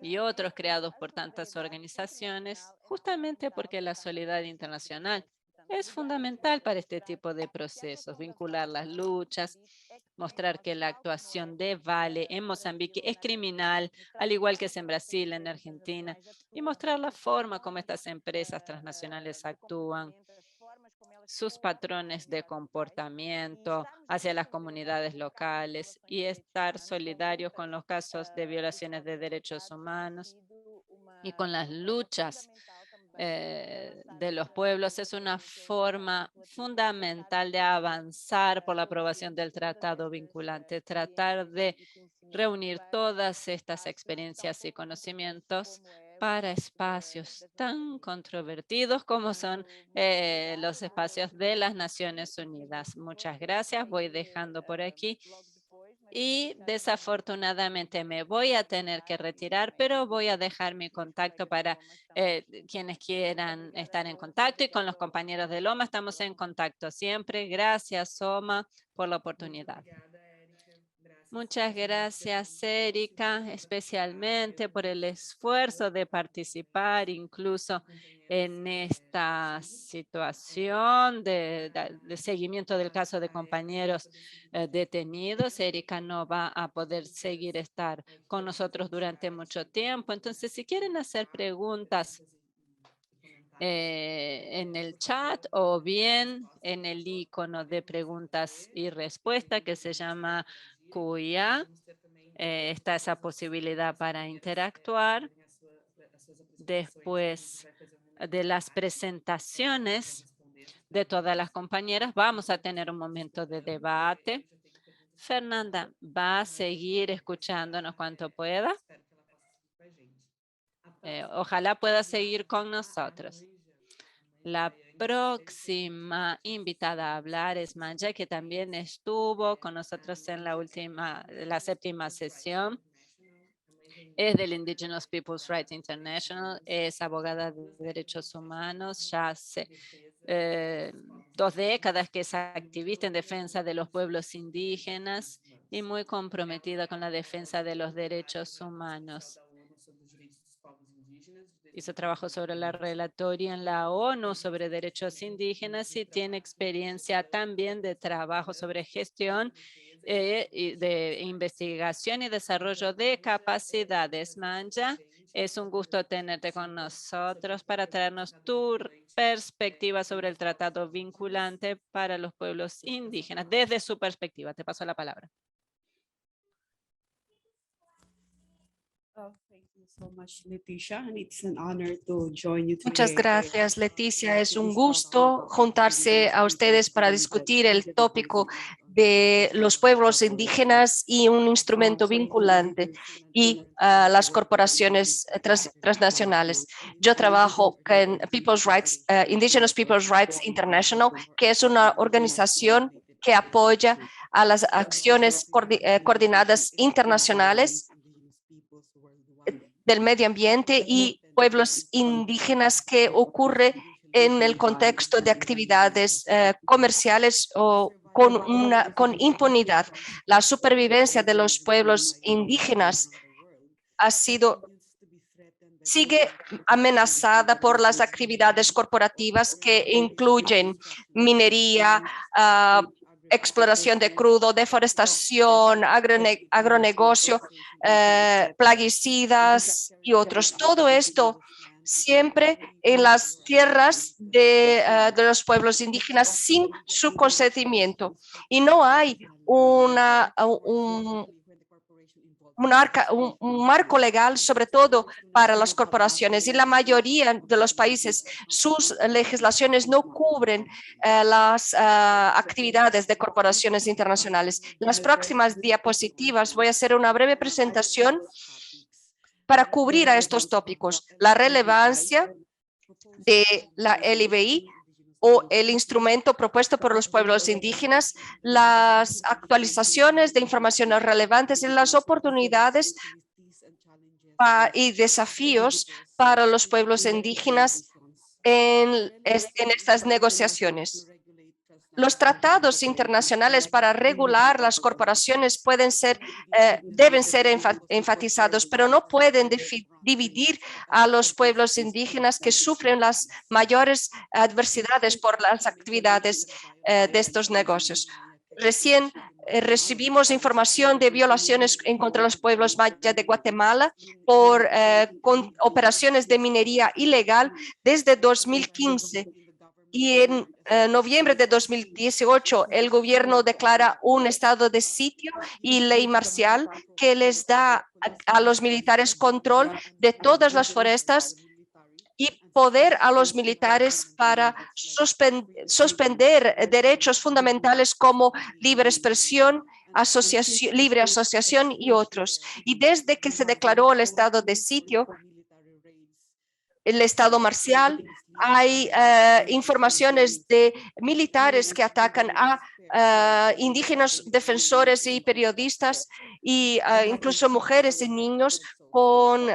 y otros creados por tantas organizaciones, justamente porque la solidaridad internacional es fundamental para este tipo de procesos, vincular las luchas, mostrar que la actuación de Vale en Mozambique es criminal, al igual que es en Brasil, en Argentina, y mostrar la forma como estas empresas transnacionales actúan, sus patrones de comportamiento hacia las comunidades locales y estar solidarios con los casos de violaciones de derechos humanos y con las luchas de los pueblos es una forma fundamental de avanzar por la aprobación del tratado vinculante, tratar de reunir todas estas experiencias y conocimientos para espacios tan controvertidos como son los espacios de las Naciones Unidas. Muchas gracias. Voy dejando por aquí. Y desafortunadamente me voy a tener que retirar, pero voy a dejar mi contacto para quienes quieran estar en contacto, y con los compañeros de Loma estamos en contacto siempre. Gracias, Soma, por la oportunidad. Muchas gracias, Erika, especialmente por el esfuerzo de participar incluso en esta situación de seguimiento del caso de compañeros detenidos. Erika no va a poder seguir estar con nosotros durante mucho tiempo. Entonces, si quieren hacer preguntas en el chat o bien en el icono de preguntas y respuestas que se llama QIA, está esa posibilidad para interactuar. Después de las presentaciones de todas las compañeras, vamos a tener un momento de debate. Fernanda va a seguir escuchándonos cuanto pueda. Ojalá pueda seguir con nosotros. La próxima invitada a hablar es Manja, que también estuvo con nosotros en la séptima sesión. Es del Indigenous Peoples Rights International, es abogada de derechos humanos, ya hace 2 décadas que es activista en defensa de los pueblos indígenas y muy comprometida con la defensa de los derechos humanos. Hizo trabajo sobre la relatoría en la ONU sobre derechos indígenas y tiene experiencia también de trabajo sobre gestión y de investigación y desarrollo de capacidades. Manja, es un gusto tenerte con nosotros para traernos tu perspectiva sobre el tratado vinculante para los pueblos indígenas, desde su perspectiva. Te paso la palabra. Muchas gracias, Leticia. Es un gusto juntarse a ustedes para discutir el tópico de los pueblos indígenas y un instrumento vinculante y las corporaciones transnacionales. Yo trabajo en People's Rights, Indigenous People's Rights International, que es una organización que apoya a las acciones coordinadas internacionales del medio ambiente y pueblos indígenas que ocurre en el contexto de actividades comerciales o con impunidad. La supervivencia de los pueblos indígenas sigue amenazada por las actividades corporativas que incluyen minería, exploración de crudo, deforestación, agronegocio, plaguicidas y otros. Todo esto siempre en las tierras de los pueblos indígenas sin su consentimiento. Y no hay un marco legal, sobre todo para las corporaciones, y la mayoría de los países, sus legislaciones no cubren las actividades de corporaciones internacionales. En las próximas diapositivas voy a hacer una breve presentación para cubrir a estos tópicos: la relevancia de la LBI o el instrumento propuesto por los pueblos indígenas, las actualizaciones de informaciones relevantes y las oportunidades y desafíos para los pueblos indígenas en estas negociaciones. Los tratados internacionales para regular las corporaciones deben ser enfatizados, pero no pueden dividir a los pueblos indígenas que sufren las mayores adversidades por las actividades de estos negocios. Recién recibimos información de violaciones en contra los pueblos maya de Guatemala con operaciones de minería ilegal desde 2015. Y en noviembre de 2018, el gobierno declara un estado de sitio y ley marcial que les da a los militares control de todas las forestas y poder a los militares para suspender derechos fundamentales como libre expresión, libre asociación y otros. Y desde que se declaró el estado de sitio, el estado marcial, hay informaciones de militares que atacan a indígenas defensores y periodistas y incluso mujeres y niños, con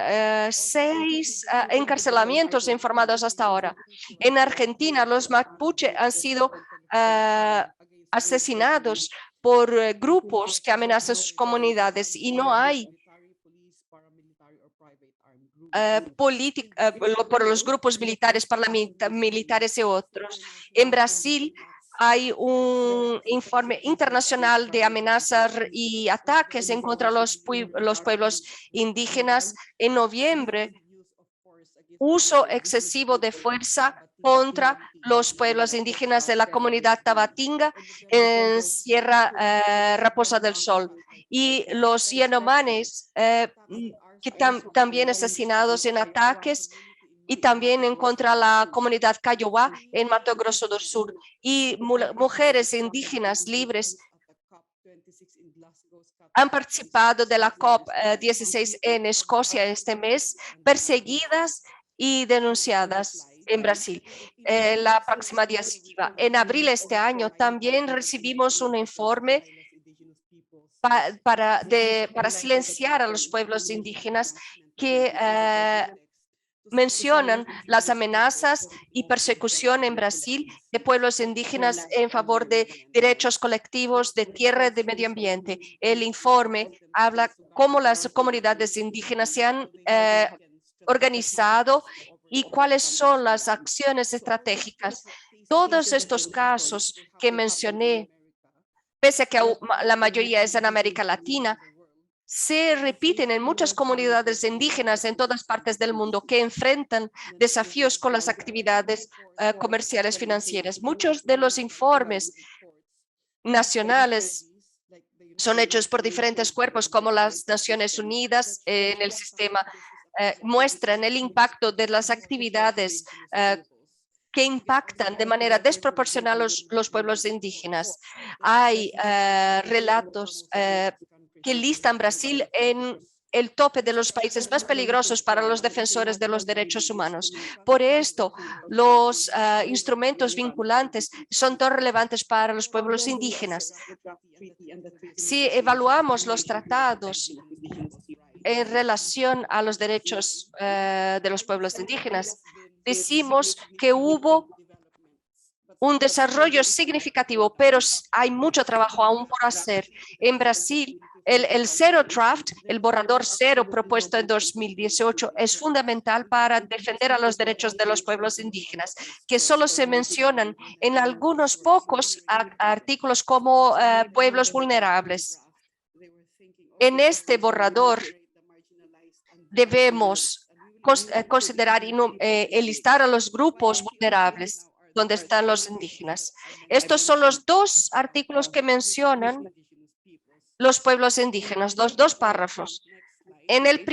6 encarcelamientos informados hasta ahora. En Argentina, los mapuche han sido asesinados por grupos que amenazan sus comunidades y no hay por los grupos militares, paramilitares y otros. En Brasil hay un informe internacional de amenazas y ataques en contra de los pueblos indígenas. En noviembre, uso excesivo de fuerza contra los pueblos indígenas de la comunidad Tabatinga en Sierra Raposa del Sol. Y los Yanomamis que también asesinados en ataques, y también en contra de la comunidad Kiowa en Mato Grosso do Sur, y mujeres indígenas libres han participado de la COP16 en Escocia este mes, perseguidas y denunciadas en Brasil. La próxima diapositiva. En abril de este año también recibimos un informe para silenciar a los pueblos indígenas que mencionan las amenazas y persecución en Brasil de pueblos indígenas en favor de derechos colectivos, de tierra y de medio ambiente. El informe habla cómo las comunidades indígenas se han organizado y cuáles son las acciones estratégicas. Todos estos casos que mencioné, pese a que la mayoría es en América Latina, se repiten en muchas comunidades indígenas en todas partes del mundo que enfrentan desafíos con las actividades comerciales financieras. Muchos de los informes nacionales son hechos por diferentes cuerpos como las Naciones Unidas en el sistema muestran el impacto de las actividades que impactan de manera desproporcional los pueblos indígenas. Hay relatos que listan Brasil en el tope de los países más peligrosos para los defensores de los derechos humanos. Por esto, los instrumentos vinculantes son tan relevantes para los pueblos indígenas. Si evaluamos los tratados en relación a los derechos de los pueblos indígenas, decimos que hubo un desarrollo significativo, pero hay mucho trabajo aún por hacer. En Brasil, el Zero Draft, el borrador cero propuesto en 2018, es fundamental para defender a los derechos de los pueblos indígenas, que solo se mencionan en algunos pocos artículos como pueblos vulnerables. En este borrador debemos considerar y enlistar a los grupos vulnerables donde están los indígenas. Estos son los dos artículos que mencionan los pueblos indígenas, los dos párrafos. En el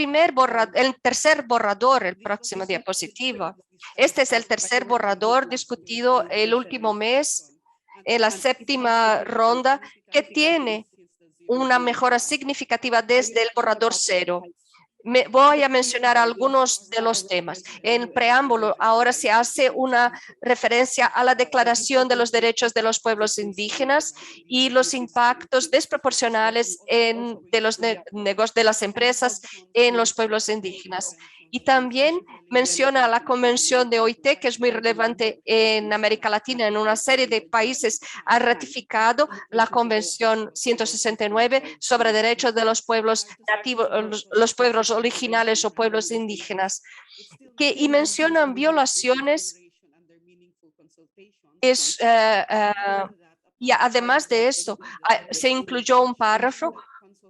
tercer borrador, el próximo diapositiva, este es el tercer borrador discutido el último mes en la 7ª ronda, que tiene una mejora significativa desde el borrador cero. Voy a mencionar algunos de los temas. En preámbulo, ahora se hace una referencia a la Declaración de los Derechos de los Pueblos Indígenas y los impactos desproporcionales de las empresas en los pueblos indígenas. Y también menciona la Convención de OIT, que es muy relevante en América Latina. En una serie de países ha ratificado la Convención 169 sobre derechos de los pueblos nativos, los pueblos originales o pueblos indígenas, y mencionan violaciones. Y además de esto, se incluyó un párrafo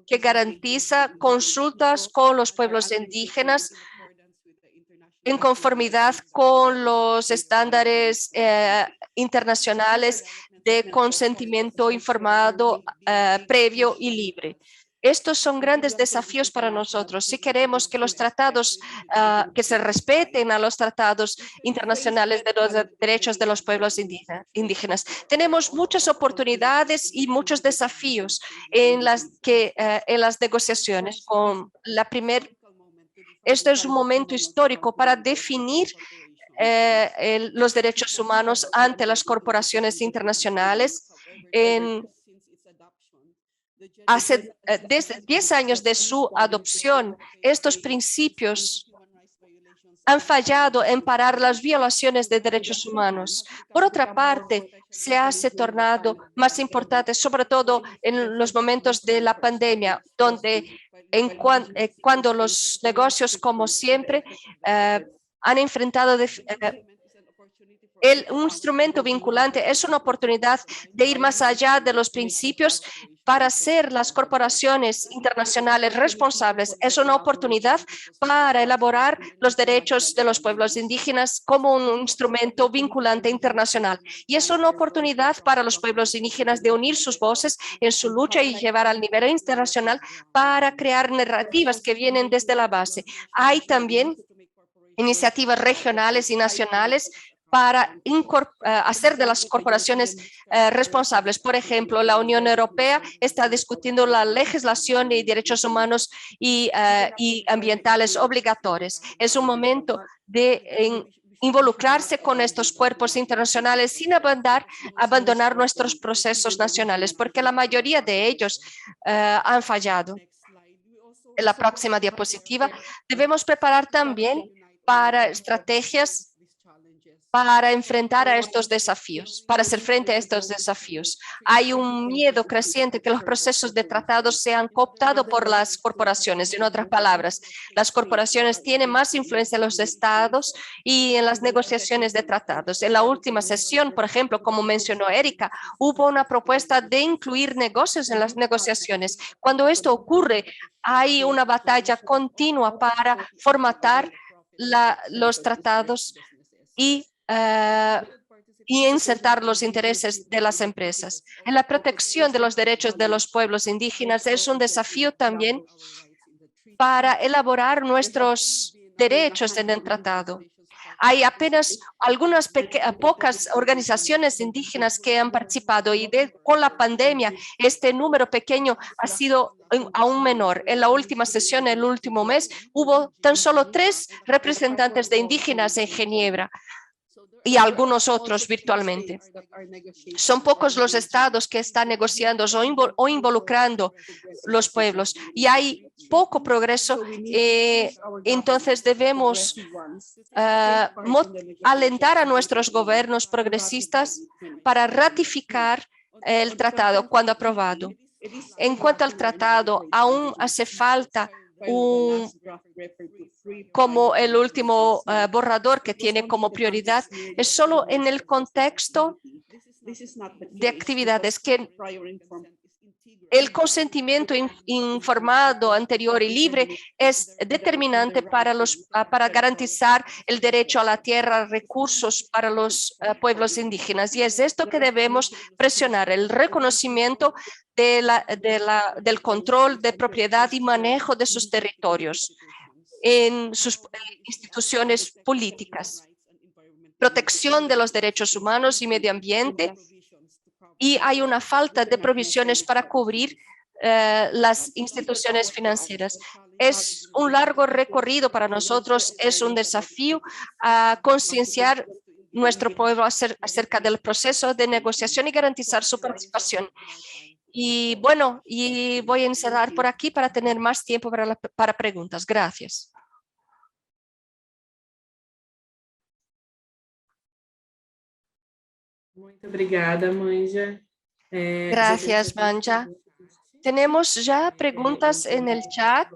que garantiza consultas con los pueblos indígenas en conformidad con los estándares internacionales de consentimiento informado, previo y libre. Estos son grandes desafíos para nosotros. Si queremos que los tratados, que se respeten a los tratados internacionales de los derechos de los pueblos indígenas, tenemos muchas oportunidades y muchos desafíos en las negociaciones. Este es un momento histórico para definir los derechos humanos ante las corporaciones internacionales. Desde 10 años de su adopción, estos principios han fallado en parar las violaciones de derechos humanos. Por otra parte, se ha tornado más importante, sobre todo en los momentos de la pandemia, donde cuando los negocios, como siempre, han enfrentado un instrumento vinculante es una oportunidad de ir más allá de los principios para hacer las corporaciones internacionales responsables. Es una oportunidad para elaborar los derechos de los pueblos indígenas como un instrumento vinculante internacional. Y es una oportunidad para los pueblos indígenas de unir sus voces en su lucha y llevar al nivel internacional para crear narrativas que vienen desde la base. Hay también iniciativas regionales y nacionales para hacer de las corporaciones responsables. Por ejemplo, la Unión Europea está discutiendo la legislación de derechos humanos y ambientales obligatorios. Es un momento de involucrarse con estos cuerpos internacionales sin abandonar nuestros procesos nacionales, porque la mayoría de ellos han fallado. En la próxima diapositiva, debemos preparar también para estrategias para enfrentar a estos desafíos, para hacer frente a estos desafíos. Hay un miedo creciente que los procesos de tratados sean cooptados por las corporaciones. En otras palabras, las corporaciones tienen más influencia en los estados y en las negociaciones de tratados. En la última sesión, por ejemplo, como mencionó Erika, hubo una propuesta de incluir negocios en las negociaciones. Cuando esto ocurre, hay una batalla continua para formatar los tratados y insertar los intereses de las empresas. En la protección de los derechos de los pueblos indígenas es un desafío también para elaborar nuestros derechos en el tratado. Hay apenas algunas pocas organizaciones indígenas que han participado y con la pandemia este número pequeño ha sido aún menor. En la última sesión, el último mes, hubo tan solo 3 representantes de indígenas en Ginebra y algunos otros virtualmente. Son pocos los estados que están negociando o involucrando los pueblos y hay poco progreso. Entonces debemos alentar a nuestros gobiernos progresistas para ratificar el tratado cuando aprobado. En cuanto al tratado, aún hace falta como el último borrador que tiene como prioridad, es solo en el contexto de actividades que el consentimiento informado, anterior y libre es determinante para garantizar el derecho a la tierra, recursos para los pueblos indígenas. Y es esto que debemos presionar, el reconocimiento del control de propiedad y manejo de sus territorios en sus instituciones políticas, protección de los derechos humanos y medio ambiente, y hay una falta de provisiones para cubrir las instituciones financieras. Es un largo recorrido para nosotros, es un desafío a concienciar nuestro pueblo acerca del proceso de negociación y garantizar su participación. Y bueno, y voy a encerrar por aquí para tener más tiempo para preguntas. Gracias. Muito obrigada, Manja. Gracias, Manja. Tenemos ya preguntas en el chat.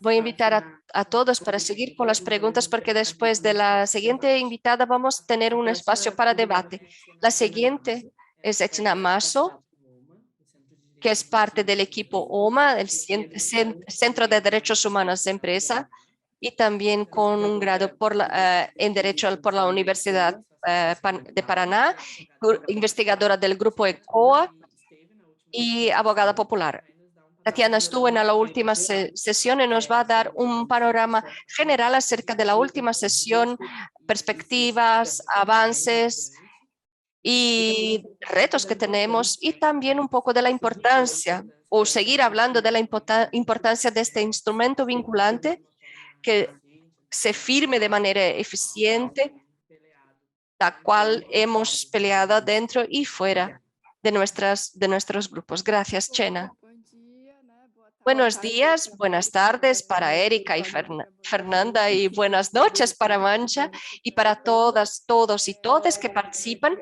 Voy a invitar a todos para seguir con las preguntas porque después de la siguiente invitada vamos a tener un espacio para debate. La siguiente es Etna Masso, que es parte del equipo OMA, el Centro de Derechos Humanos de Empresa, y también con un grado en Derecho por la Universidad de Paraná, investigadora del grupo ECOA y abogada popular. Tatiana estuvo en la última sesión y nos va a dar un panorama general acerca de la última sesión, perspectivas, avances y retos que tenemos, y también un poco de la importancia, o seguir hablando de la importancia de este instrumento vinculante que se firme de manera eficiente, la cual hemos peleado dentro y fuera de nuestros grupos. Gracias, Chena. Buenos días, buenas tardes para Erika y Fernanda y buenas noches para Manja y para todas, todos y todas que participan.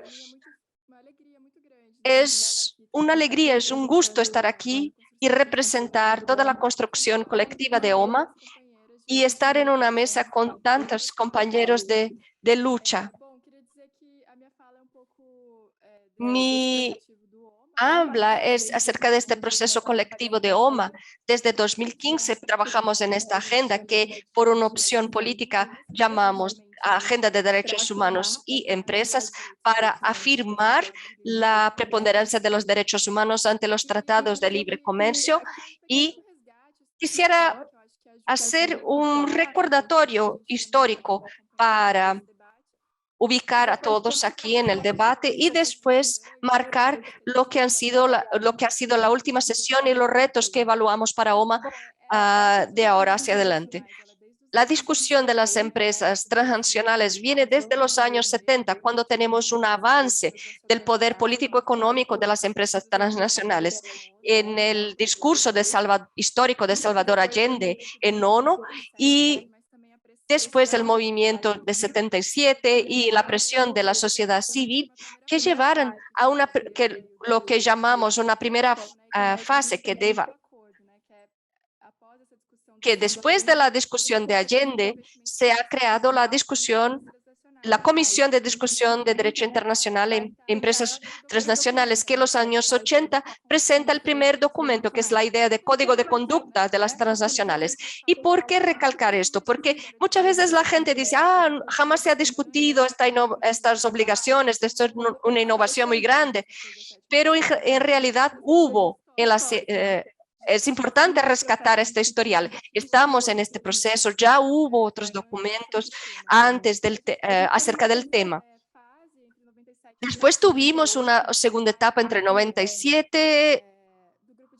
Es una alegría, es un gusto estar aquí y representar toda la construcción colectiva de OMA y estar en una mesa con tantos compañeros de lucha. Mi habla es acerca de este proceso colectivo de OMA. Desde 2015 trabajamos en esta agenda que por una opción política llamamos Agenda de Derechos Humanos y Empresas para afirmar la preponderancia de los derechos humanos ante los tratados de libre comercio, y quisiera hacer un recordatorio histórico para ubicar a todos aquí en el debate y después marcar lo que ha sido la última sesión y los retos que evaluamos para OMA de ahora hacia adelante. La discusión de las empresas transnacionales viene desde los años 70, cuando tenemos un avance del poder político-económico de las empresas transnacionales. En el discurso histórico de Salvador Allende en ONU y después el movimiento de 77 y la presión de la sociedad civil que llevaron a lo que llamamos una primera fase que después de la discusión de Allende se ha creado la Comisión de Discusión de Derecho Internacional en Empresas Transnacionales, que en los años 80 presenta el primer documento, que es la idea de código de conducta de las transnacionales. ¿Y por qué recalcar esto? Porque muchas veces la gente dice, jamás se ha discutido estas obligaciones, esto es una innovación muy grande, pero en realidad hubo es importante rescatar este historial. Estamos en este proceso, ya hubo otros documentos antes acerca del tema. Después tuvimos una segunda etapa entre 97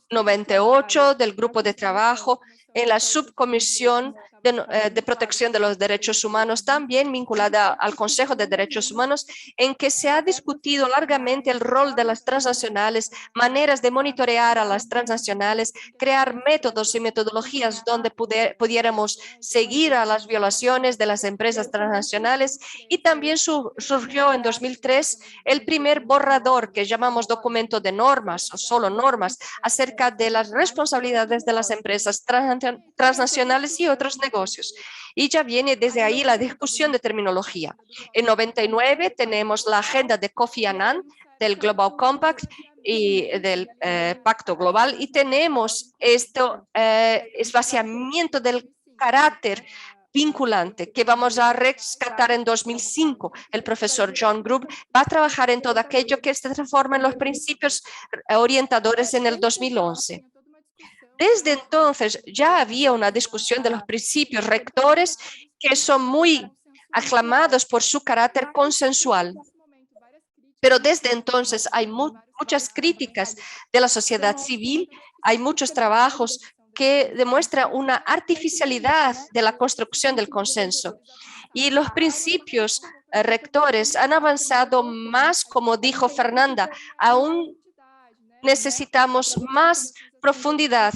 y 98 del grupo de trabajo en la subcomisión de protección de los derechos humanos, también vinculada al Consejo de Derechos Humanos, en que se ha discutido largamente el rol de las transnacionales, maneras de monitorear a las transnacionales, crear métodos y metodologías donde pudiéramos seguir a las violaciones de las empresas transnacionales, y también surgió en 2003 el primer borrador que llamamos documento de normas o solo normas acerca de las responsabilidades de las empresas transnacionales y otros negocios. Y ya viene desde ahí la discusión de terminología. En 99 tenemos la agenda de Kofi Annan del Global Compact y del Pacto Global, y tenemos esto esvaciamiento del carácter vinculante que vamos a rescatar en 2005. El profesor John Grubb va a trabajar en todo aquello que se transforma en los principios orientadores en el 2011. Desde entonces ya había una discusión de los principios rectores que son muy aclamados por su carácter consensual. Pero desde entonces hay muchas críticas de la sociedad civil, hay muchos trabajos que demuestran una artificialidad de la construcción del consenso. Y los principios rectores han avanzado más, como dijo Fernanda, aún necesitamos más profundidad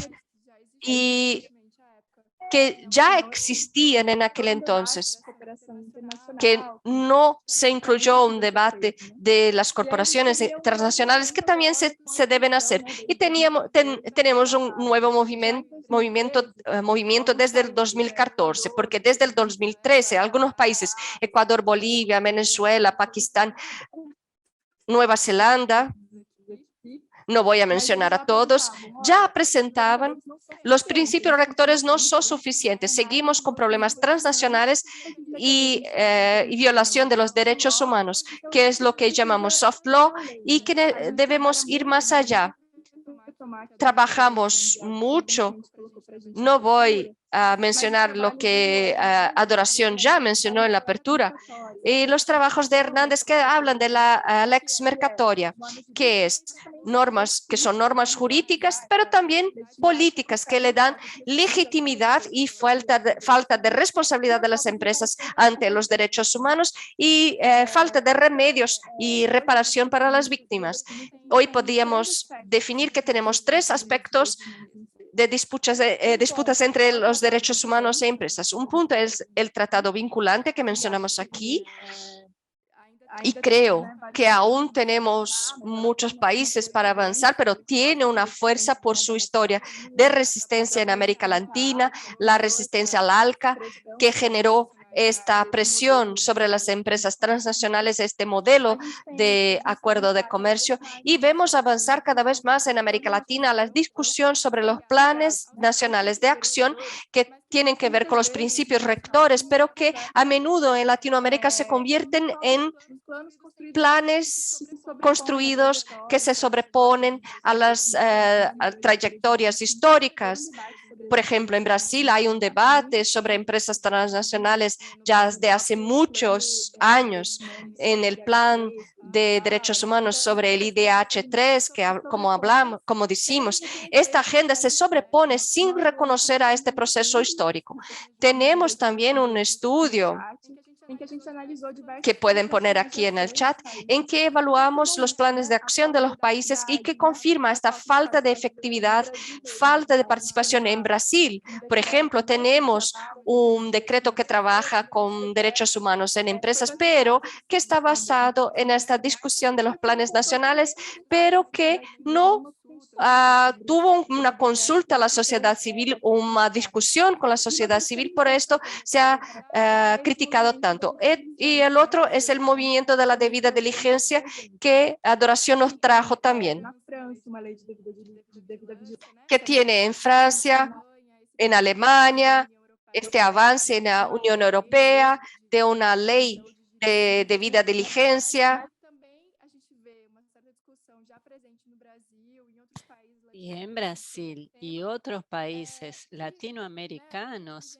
y que ya existían en aquel entonces, que no se incluyó un debate de las corporaciones transnacionales que también se deben hacer. Y tenemos un nuevo movimiento desde el 2014, porque desde el 2013 algunos países, Ecuador, Bolivia, Venezuela, Pakistán, Nueva Zelanda, no voy a mencionar a todos, ya presentaban los principios rectores no son suficientes. Seguimos con problemas transnacionales y violación de los derechos humanos, que es lo que llamamos soft law, y que debemos ir más allá. Trabajamos mucho. No voy a mencionar lo que Adoración ya mencionó en la apertura. Y los trabajos de Hernández que hablan de la lex mercatoria, que son normas jurídicas, pero también políticas que le dan legitimidad y falta de responsabilidad de las empresas ante los derechos humanos y falta de remedios y reparación para las víctimas. Hoy podríamos definir que tenemos tres aspectos de disputas entre los derechos humanos e empresas. Un punto es el tratado vinculante que mencionamos aquí, y creo que aún tenemos muchos países para avanzar, pero tiene una fuerza por su historia de resistencia en América Latina, la resistencia al ALCA, que generó esta presión sobre las empresas transnacionales, este modelo de acuerdo de comercio, y vemos avanzar cada vez más en América Latina la discusión sobre los planes nacionales de acción que tienen que ver con los principios rectores, pero que a menudo en Latinoamérica se convierten en planes construidos que se sobreponen a las trayectorias históricas. Por ejemplo, en Brasil hay un debate sobre empresas transnacionales ya desde hace muchos años en el plan de derechos humanos sobre el IDH3, que como decimos, esta agenda se sobrepone sin reconocer a este proceso histórico. Tenemos también un estudio que pueden poner aquí en el chat, en que evaluamos los planes de acción de los países y que confirma esta falta de efectividad, falta de participación. En Brasil, por ejemplo, tenemos un decreto que trabaja con derechos humanos en empresas, pero que está basado en esta discusión de los planes nacionales, pero que no tuvo una consulta a la sociedad civil, una discusión con la sociedad civil, por esto se ha criticado tanto. Y el otro es el movimiento de la debida diligencia que Adoración nos trajo también, que tiene en Francia, en Alemania, este avance en la Unión Europea de una ley de debida diligencia. Y en Brasil y otros países latinoamericanos,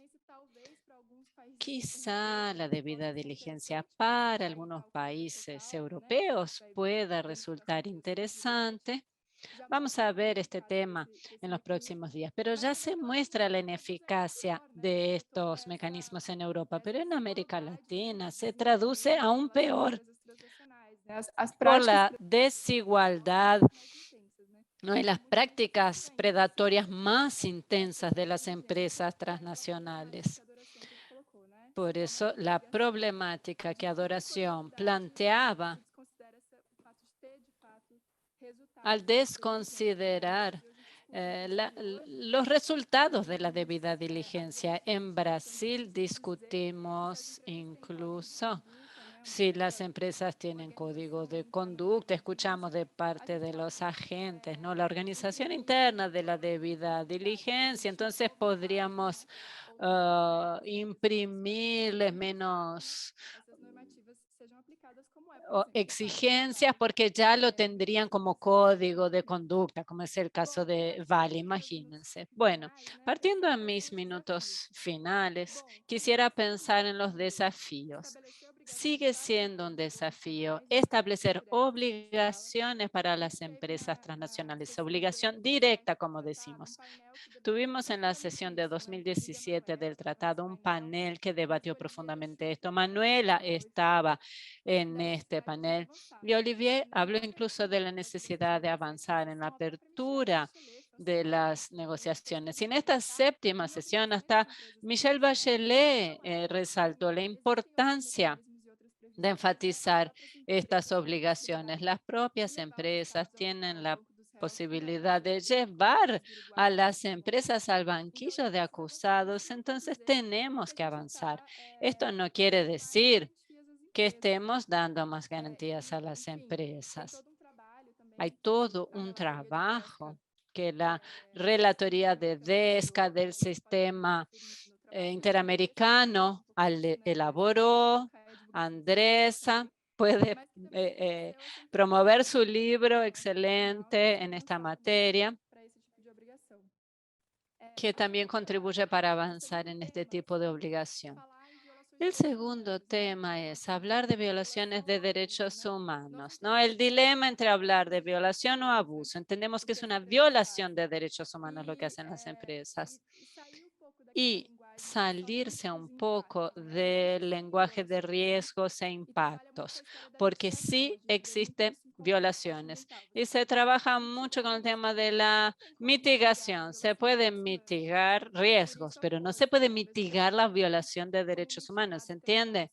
quizá la debida diligencia para algunos países europeos pueda resultar interesante. Vamos a ver este tema en los próximos días, pero ya se muestra la ineficacia de estos mecanismos en Europa, pero en América Latina se traduce aún peor por la desigualdad, ¿no? Y las prácticas predatorias más intensas de las empresas transnacionales. Por eso la problemática que Adoración planteaba al desconsiderar los resultados de la debida diligencia. En Brasil discutimos incluso si las empresas tienen código de conducta. Escuchamos de parte de los agentes, ¿no? La organización interna de la debida diligencia. Entonces podríamos imprimirles menos exigencias porque ya lo tendrían como código de conducta, como es el caso de Vale, imagínense. Bueno, partiendo de mis minutos finales, quisiera pensar en los desafíos. Sigue siendo un desafío establecer obligaciones para las empresas transnacionales, obligación directa, como decimos. Tuvimos en la sesión de 2017 del tratado un panel que debatió profundamente esto. Manuela estaba en este panel y Olivier habló incluso de la necesidad de avanzar en la apertura de las negociaciones. Y en esta séptima sesión hasta Michelle Bachelet resaltó la importancia de enfatizar estas obligaciones. Las propias empresas tienen la posibilidad de llevar a las empresas al banquillo de acusados, entonces tenemos que avanzar. Esto no quiere decir que estemos dando más garantías a las empresas. Hay todo un trabajo que la relatoría de DESCA del sistema interamericano elaboró. Andresa puede promover su libro excelente en esta materia, que también contribuye para avanzar en este tipo de obligación. El segundo tema es hablar de violaciones de derechos humanos, ¿no? El dilema entre hablar de violación o abuso. Entendemos que es una violación de derechos humanos lo que hacen las empresas. Y salirse un poco del lenguaje de riesgos e impactos, porque sí existen violaciones y se trabaja mucho con el tema de la mitigación. Se pueden mitigar riesgos, pero no se puede mitigar la violación de derechos humanos, ¿se entiende?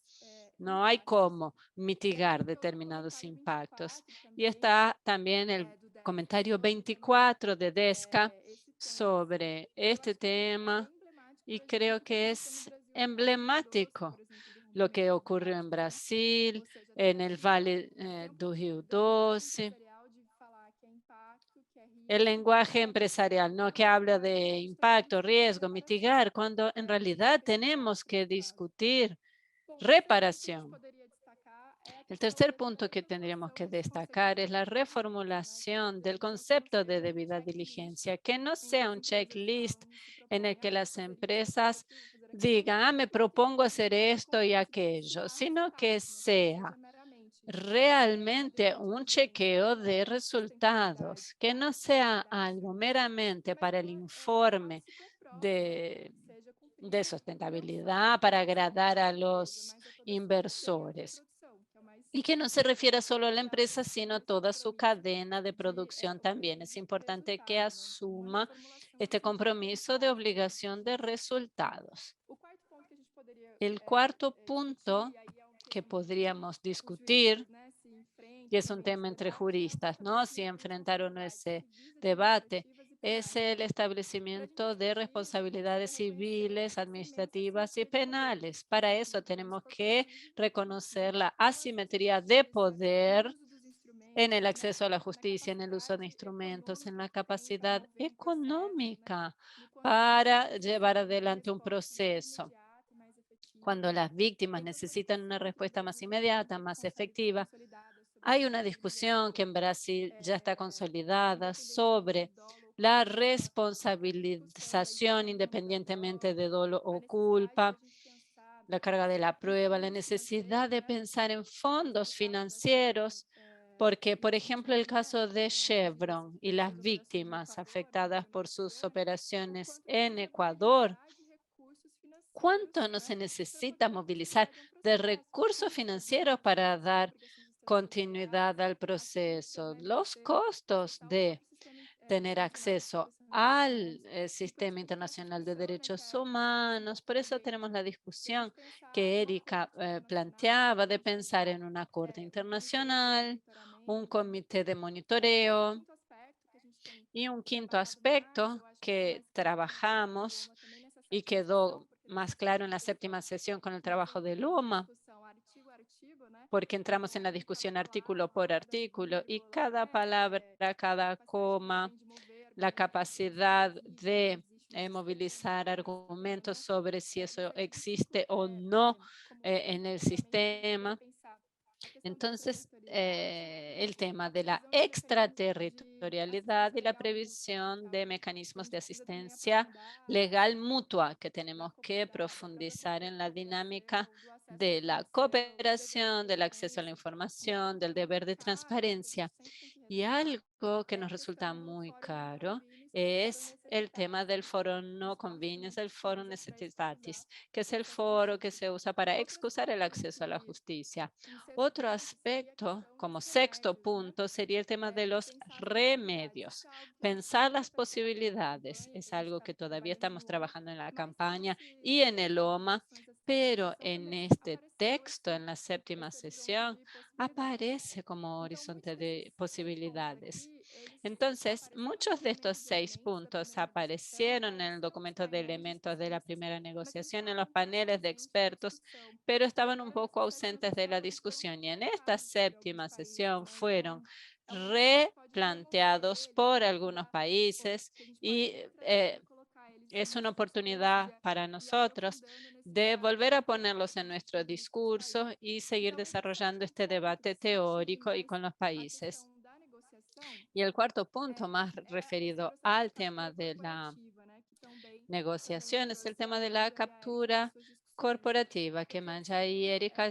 No hay cómo mitigar determinados impactos. Y está también el comentario 24 de DESCA sobre este tema. Y creo que es emblemático lo que ocurrió en Brasil, en el Vale do Rio Doce. El lenguaje empresarial, ¿no? Que habla de impacto, riesgo, mitigar, cuando en realidad tenemos que discutir reparación. El tercer punto que tendríamos que destacar es la reformulación del concepto de debida diligencia, que no sea un checklist en el que las empresas digan, me propongo hacer esto y aquello, sino que sea realmente un chequeo de resultados, que no sea algo meramente para el informe de sustentabilidad, para agradar a los inversores. Y que no se refiera solo a la empresa, sino a toda su cadena de producción también. Es importante que asuma este compromiso de obligación de resultados. El cuarto punto que podríamos discutir, y es un tema entre juristas, ¿no? Si enfrentar o no ese debate, es el establecimiento de responsabilidades civiles, administrativas y penales. Para eso tenemos que reconocer la asimetría de poder en el acceso a la justicia, en el uso de instrumentos, en la capacidad económica para llevar adelante un proceso. Cuando las víctimas necesitan una respuesta más inmediata, más efectiva, Hay una discusión que en Brasil ya está consolidada sobre la responsabilización independientemente de dolo o culpa, la carga de la prueba, la necesidad de pensar en fondos financieros, porque, por ejemplo, el caso de Chevron y las víctimas afectadas por sus operaciones en Ecuador, ¿cuánto no se necesita movilizar de recursos financieros para dar continuidad al proceso? Los costos de tener acceso al sistema internacional de derechos humanos. Por eso tenemos la discusión que Erika planteaba de pensar en una corte internacional, un comité de monitoreo y un quinto aspecto que trabajamos y quedó más claro en la séptima sesión con el trabajo de Luma, porque entramos en la discusión artículo por artículo y cada palabra, cada coma, la capacidad de movilizar argumentos sobre si eso existe o no en el sistema. Entonces, el tema de la extraterritorialidad y la previsión de mecanismos de asistencia legal mutua que tenemos que profundizar en la dinámica de la cooperación, del acceso a la información, del deber de transparencia. Y algo que nos resulta muy caro es el tema del foro no convenience, el foro necessitatis, que es el foro que se usa para excusar el acceso a la justicia. Otro aspecto, como sexto punto, sería el tema de los remedios. Pensar las posibilidades es algo que todavía estamos trabajando en la campaña y en el OMA, pero en este texto, en la séptima sesión, aparece como horizonte de posibilidades. Entonces, muchos de estos 6 puntos aparecieron en el documento de elementos de la primera negociación en los paneles de expertos, pero estaban un poco ausentes de la discusión. Y en esta séptima sesión fueron replanteados por algunos países y es una oportunidad para nosotros de volver a ponerlos en nuestro discurso y seguir desarrollando este debate teórico y con los países. Y el cuarto punto, más referido al tema de la negociación, es el tema de la captura corporativa, que Manja y Erika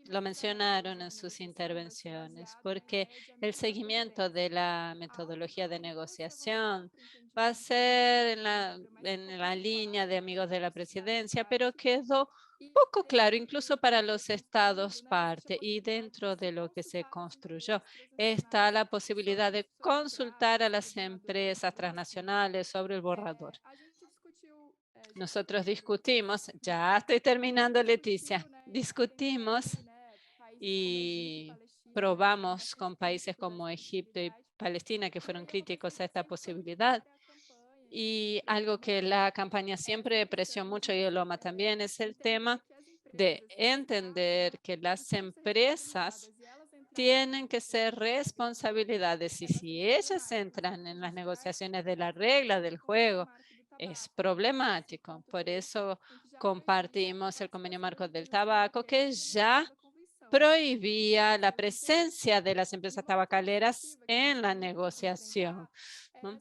lo mencionaron en sus intervenciones, porque el seguimiento de la metodología de negociación va a ser en la línea de amigos de la presidencia, pero quedó poco claro, incluso para los estados parte, y dentro de lo que se construyó está la posibilidad de consultar a las empresas transnacionales sobre el borrador. Nosotros discutimos, ya estoy terminando, Leticia, discutimos y probamos con países como Egipto y Palestina, que fueron críticos a esta posibilidad. Y algo que la campaña siempre presionó mucho, y el OMA también, es el tema de entender que las empresas tienen que ser responsabilidades, y si ellas entran en las negociaciones de la regla del juego, es problemático. Por eso compartimos el convenio marco del tabaco, que ya prohibía la presencia de las empresas tabacaleras en la negociación, ¿no?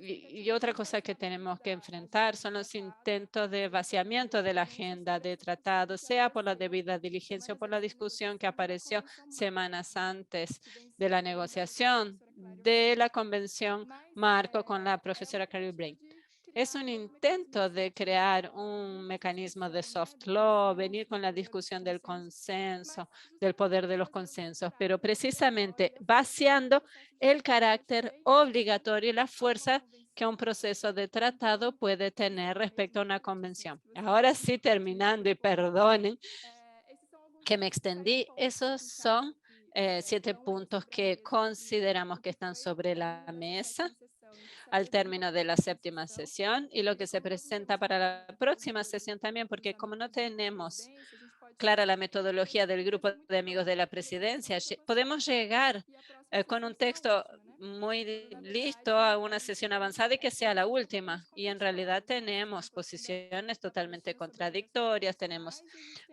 Y otra cosa que tenemos que enfrentar son los intentos de vaciamiento de la agenda de tratado, sea por la debida diligencia o por la discusión que apareció semanas antes de la negociación de la convención marco con la profesora Carol Brain. Es un intento de crear un mecanismo de soft law, venir con la discusión del consenso, del poder de los consensos, pero precisamente vaciando el carácter obligatorio y la fuerza que un proceso de tratado puede tener respecto a una convención. Ahora sí, terminando, y perdonen que me extendí, esos son 7 puntos que consideramos que están sobre la mesa al término de la séptima sesión y lo que se presenta para la próxima sesión también, porque como no tenemos clara la metodología del grupo de amigos de la presidencia, podemos llegar con un texto muy listo a una sesión avanzada y que sea la última. Y en realidad tenemos posiciones totalmente contradictorias. Tenemos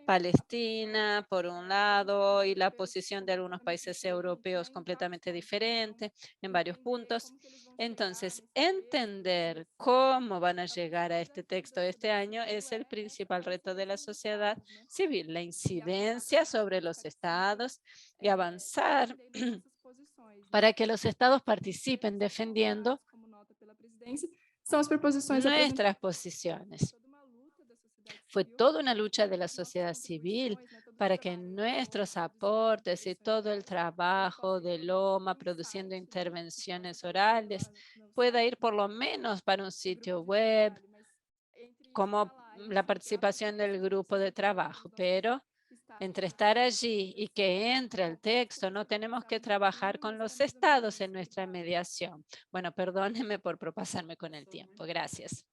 Palestina por un lado y la posición de algunos países europeos completamente diferente en varios puntos. Entonces, entender cómo van a llegar a este texto este año es el principal reto de la sociedad civil, la incidencia sobre los estados y avanzar para que los estados participen defendiendo nuestras posiciones. Fue toda una lucha de la sociedad civil para que nuestros aportes y todo el trabajo de Loma produciendo intervenciones orales pueda ir por lo menos para un sitio web, como la participación del grupo de trabajo, pero entre estar allí y que entre el texto, no tenemos que trabajar con los estados en nuestra mediación. Bueno, perdónenme por propasarme con el tiempo. Gracias.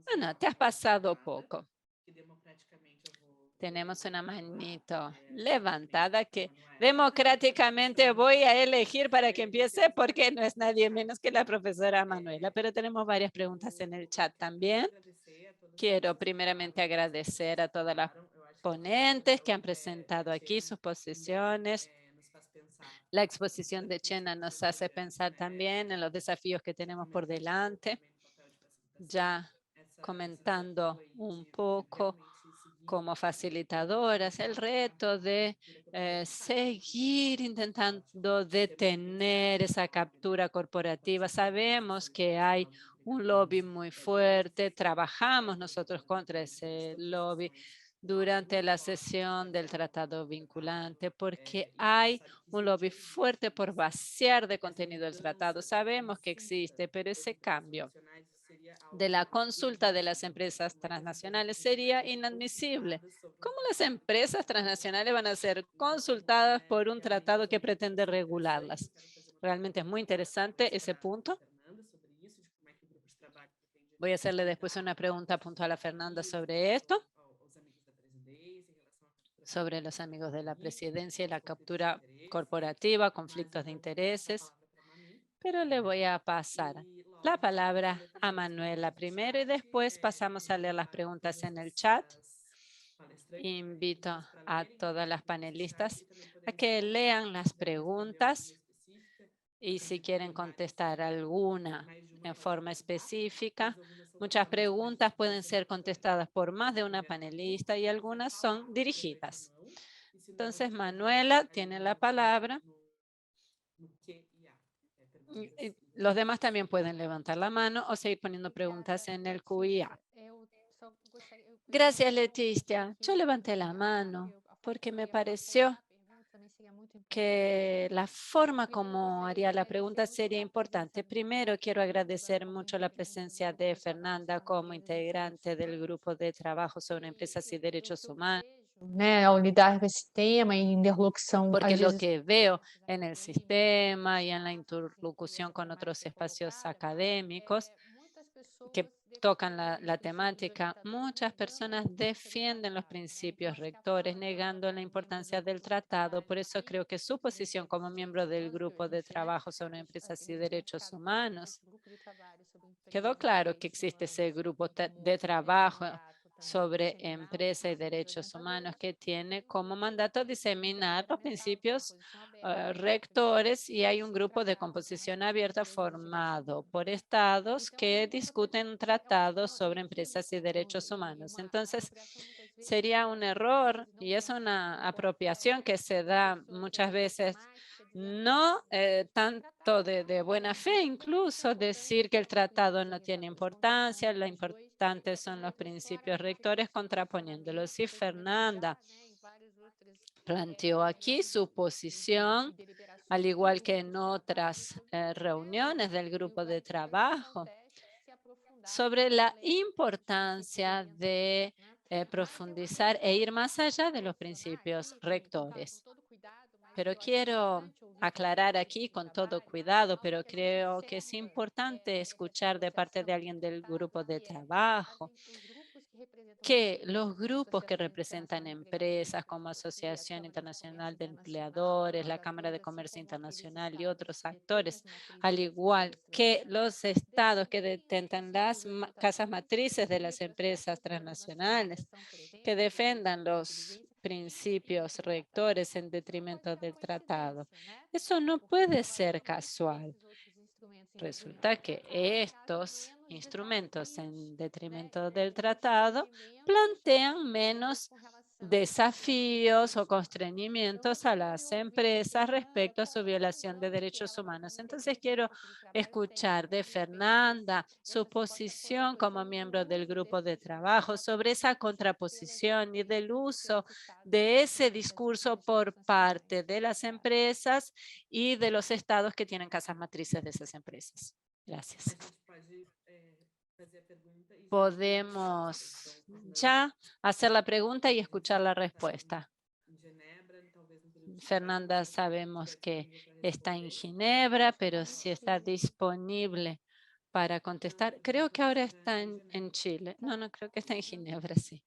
Bueno, te has pasado poco. Tenemos una manito levantada que democráticamente voy a elegir para que empiece porque no es nadie menos que la profesora Manuela, pero tenemos varias preguntas en el chat también. Quiero primeramente agradecer a todas las ponentes que han presentado aquí sus posiciones. La exposición de Chena nos hace pensar también en los desafíos que tenemos por delante. Ya comentando un poco como facilitadoras el reto de seguir intentando detener esa captura corporativa. Sabemos que hay un lobby muy fuerte, trabajamos nosotros contra ese lobby durante la sesión del tratado vinculante, porque hay un lobby fuerte por vaciar de contenido el tratado. Sabemos que existe, pero ese cambio de la consulta de las empresas transnacionales sería inadmisible. ¿Cómo las empresas transnacionales van a ser consultadas por un tratado que pretende regularlas? Realmente es muy interesante ese punto. Voy a hacerle después una pregunta puntual a Fernanda sobre esto, sobre los amigos de la presidencia y la captura corporativa, conflictos de intereses, pero le voy a pasar la palabra a Manuela primero y después pasamos a leer las preguntas en el chat. Invito a todas las panelistas a que lean las preguntas y si quieren contestar alguna en forma específica. Muchas preguntas pueden ser contestadas por más de una panelista y algunas son dirigidas. Entonces, Manuela tiene la palabra. Los demás también pueden levantar la mano o seguir poniendo preguntas en el QIA. Gracias, Leticia. Yo levanté la mano porque me pareció que la forma como haría la pregunta sería importante. Primero, quiero agradecer mucho la presencia de Fernanda como integrante del grupo de trabajo sobre empresas y derechos humanos. Ao lidar com esse tema e interlocução, Porque às lo vezes, que veo en el sistema y en la interlocución con otros espacios académicos que tocan la temática, muchas personas defienden los principios rectores, negando la importancia del tratado. Por eso creo que su posición como miembro del grupo de trabajo sobre empresas y derechos humanos, quedó claro que existe ese grupo de trabajo sobre empresa y derechos humanos que tiene como mandato diseminar los principios rectores y hay un grupo de composición abierta formado por estados que discuten tratados sobre empresas y derechos humanos. Entonces, sería un error y es una apropiación que se da muchas veces no tanto de buena fe, incluso decir que el tratado no tiene importancia, lo importante son los principios rectores contraponiéndolos. Y Fernanda planteó aquí su posición, al igual que en otras reuniones del grupo de trabajo, sobre la importancia de profundizar e ir más allá de los principios rectores. Pero quiero aclarar aquí con todo cuidado, pero creo que es importante escuchar de parte de alguien del grupo de trabajo que los grupos que representan empresas como Asociación Internacional de Empleadores, la Cámara de Comercio Internacional y otros actores, al igual que los estados que detentan las casas matrices de las empresas transnacionales, que defendan los principios rectores en detrimento del tratado. Eso no puede ser casual. Resulta que estos instrumentos en detrimento del tratado plantean menos desafíos o constreñimientos a las empresas respecto a su violación de derechos humanos. Entonces quiero escuchar de Fernanda su posición como miembro del grupo de trabajo sobre esa contraposición y del uso de ese discurso por parte de las empresas y de los estados que tienen casas matrices de esas empresas. Gracias. Podemos ya hacer la pregunta y escuchar la respuesta. Fernanda, sabemos que está en Ginebra, pero si está disponible para contestar. Creo que ahora está en Chile. No, creo que está en Ginebra, sí.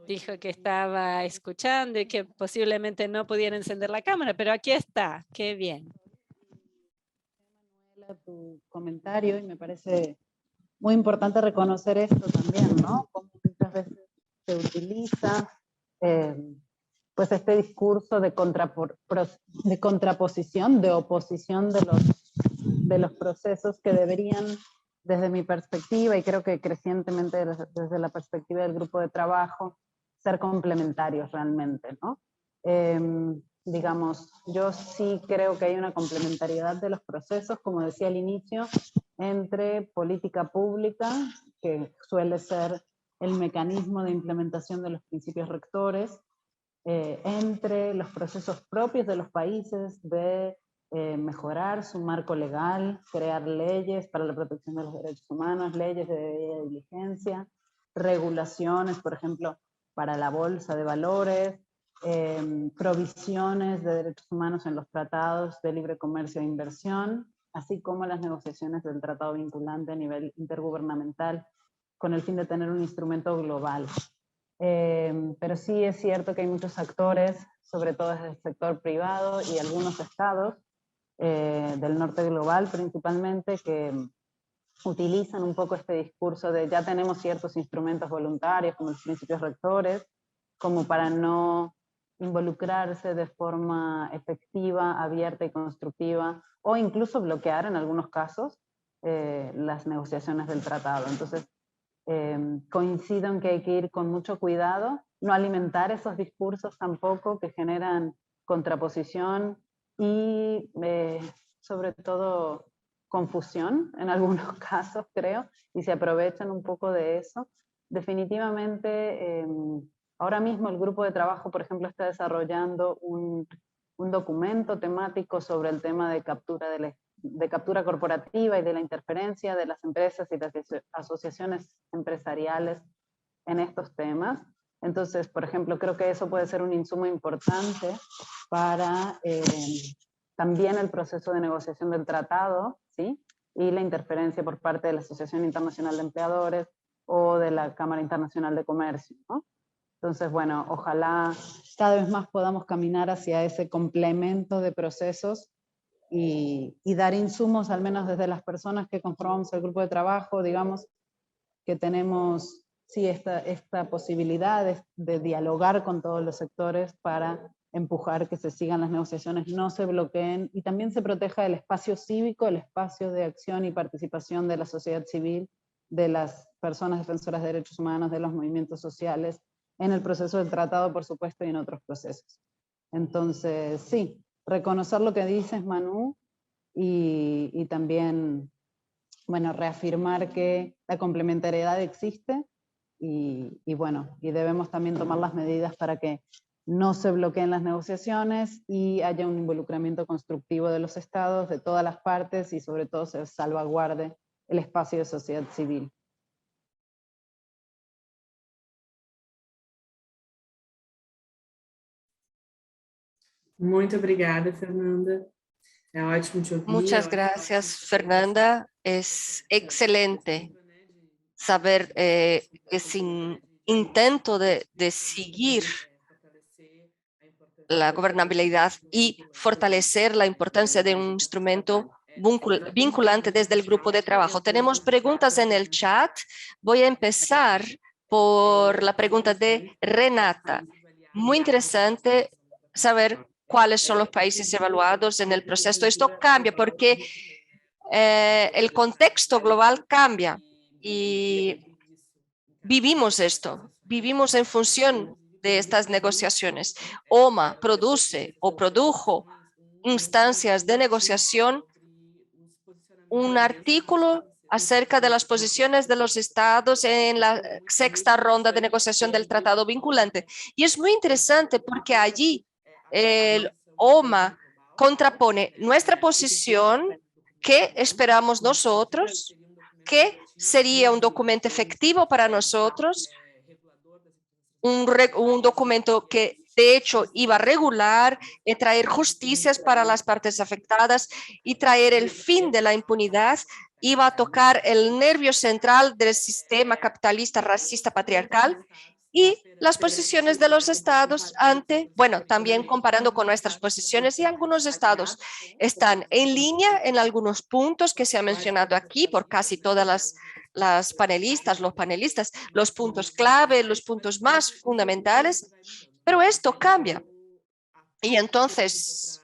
Dijo que estaba escuchando y que posiblemente no pudiera encender la cámara, pero aquí está. Qué bien. Tu comentario, y me parece muy importante reconocer esto también, ¿no? Como muchas veces se utiliza pues este discurso de contraposición, de oposición de los procesos que deberían, desde mi perspectiva, y creo que crecientemente desde la perspectiva del grupo de trabajo, ser complementarios realmente, ¿no? Digamos, yo sí creo que hay una complementariedad de los procesos, como decía al inicio, entre política pública, que suele ser el mecanismo de implementación de los principios rectores, entre los procesos propios de los países de mejorar su marco legal, crear leyes para la protección de los derechos humanos, leyes de debida diligencia, regulaciones, por ejemplo, para la bolsa de valores, provisiones de derechos humanos en los tratados de libre comercio e inversión, así como las negociaciones del tratado vinculante a nivel intergubernamental, con el fin de tener un instrumento global. Pero sí es cierto que hay muchos actores, sobre todo desde el sector privado y algunos estados del norte global principalmente, que utilizan un poco este discurso de ya tenemos ciertos instrumentos voluntarios como los principios rectores, como para no involucrarse de forma efectiva, abierta y constructiva, o incluso bloquear en algunos casos las negociaciones del tratado. Entonces, coincido en que hay que ir con mucho cuidado, no alimentar esos discursos tampoco que generan contraposición y sobre todo confusión en algunos casos, creo, y se aprovechan un poco de eso. Definitivamente, ahora mismo el grupo de trabajo, por ejemplo, está desarrollando un documento temático sobre el tema de captura corporativa y de la interferencia de las empresas y las asociaciones empresariales en estos temas. Entonces, por ejemplo, creo que eso puede ser un insumo importante para también el proceso de negociación del tratado, ¿sí? Y la interferencia por parte de la Asociación Internacional de Empleadores o de la Cámara Internacional de Comercio, ¿no? Entonces, bueno, ojalá cada vez más podamos caminar hacia ese complemento de procesos y dar insumos, al menos desde las personas que conformamos el grupo de trabajo, digamos, que tenemos, sí, esta posibilidad de dialogar con todos los sectores para empujar que se sigan las negociaciones, no se bloqueen, y también se proteja el espacio cívico, el espacio de acción y participación de la sociedad civil, de las personas defensoras de derechos humanos, de los movimientos sociales, en el proceso del tratado, por supuesto, y en otros procesos. Entonces, sí, reconocer lo que dices, Manu, y también, bueno, reafirmar que la complementariedad existe y bueno, y debemos también tomar las medidas para que no se bloqueen las negociaciones y haya un involucramiento constructivo de los estados, de todas las partes, y sobre todo se salvaguarde el espacio de sociedad civil. Muito obrigada, Fernanda. É ótimo te ouvir. Muchas gracias, Fernanda. Es excelente saber que sin intento de seguir la gobernabilidad y fortalecer la importancia de un instrumento vinculante desde el grupo de trabajo. Tenemos preguntas en el chat. Voy a empezar por la pregunta de Renata. Muy interesante saber cuáles son los países evaluados en el proceso. Esto cambia porque el contexto global cambia y vivimos esto, vivimos en función de estas negociaciones. OMA produce o produjo instancias de negociación un artículo acerca de las posiciones de los estados en la sexta ronda de negociación del tratado vinculante. Y es muy interesante porque allí el OMA contrapone nuestra posición, qué esperamos nosotros, qué sería un documento efectivo para nosotros, un documento que de hecho iba a regular y traer justicias para las partes afectadas y traer el fin de la impunidad, iba a tocar el nervio central del sistema capitalista, racista, patriarcal y las posiciones de los estados ante, bueno, también comparando con nuestras posiciones, y algunos estados están en línea en algunos puntos que se han mencionado aquí por casi todas los panelistas, los puntos clave, los puntos más fundamentales, pero esto cambia. Y entonces,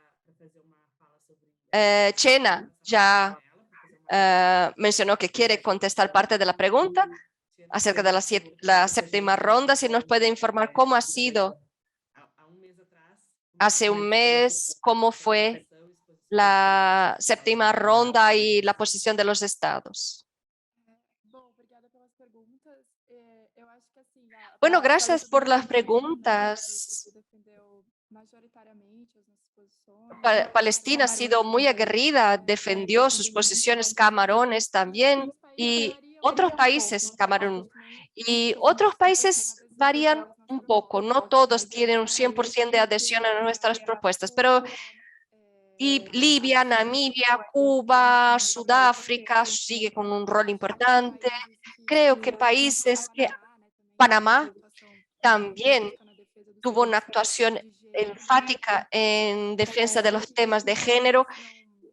Chena ya mencionó que quiere contestar parte de la pregunta acerca de la séptima ronda. Si nos puede informar cómo ha sido hace un mes, cómo fue la séptima ronda y la posición de los estados. Bueno, gracias por las preguntas. Palestina ha sido muy aguerrida, defendió sus posiciones, Camarones también, y otros países, Camerún, y otros países varían un poco, no todos tienen un 100% de adhesión a nuestras propuestas, pero y Libia, Namibia, Cuba, Sudáfrica sigue con un rol importante. Creo que países que Panamá también tuvo una actuación enfática en defensa de los temas de género.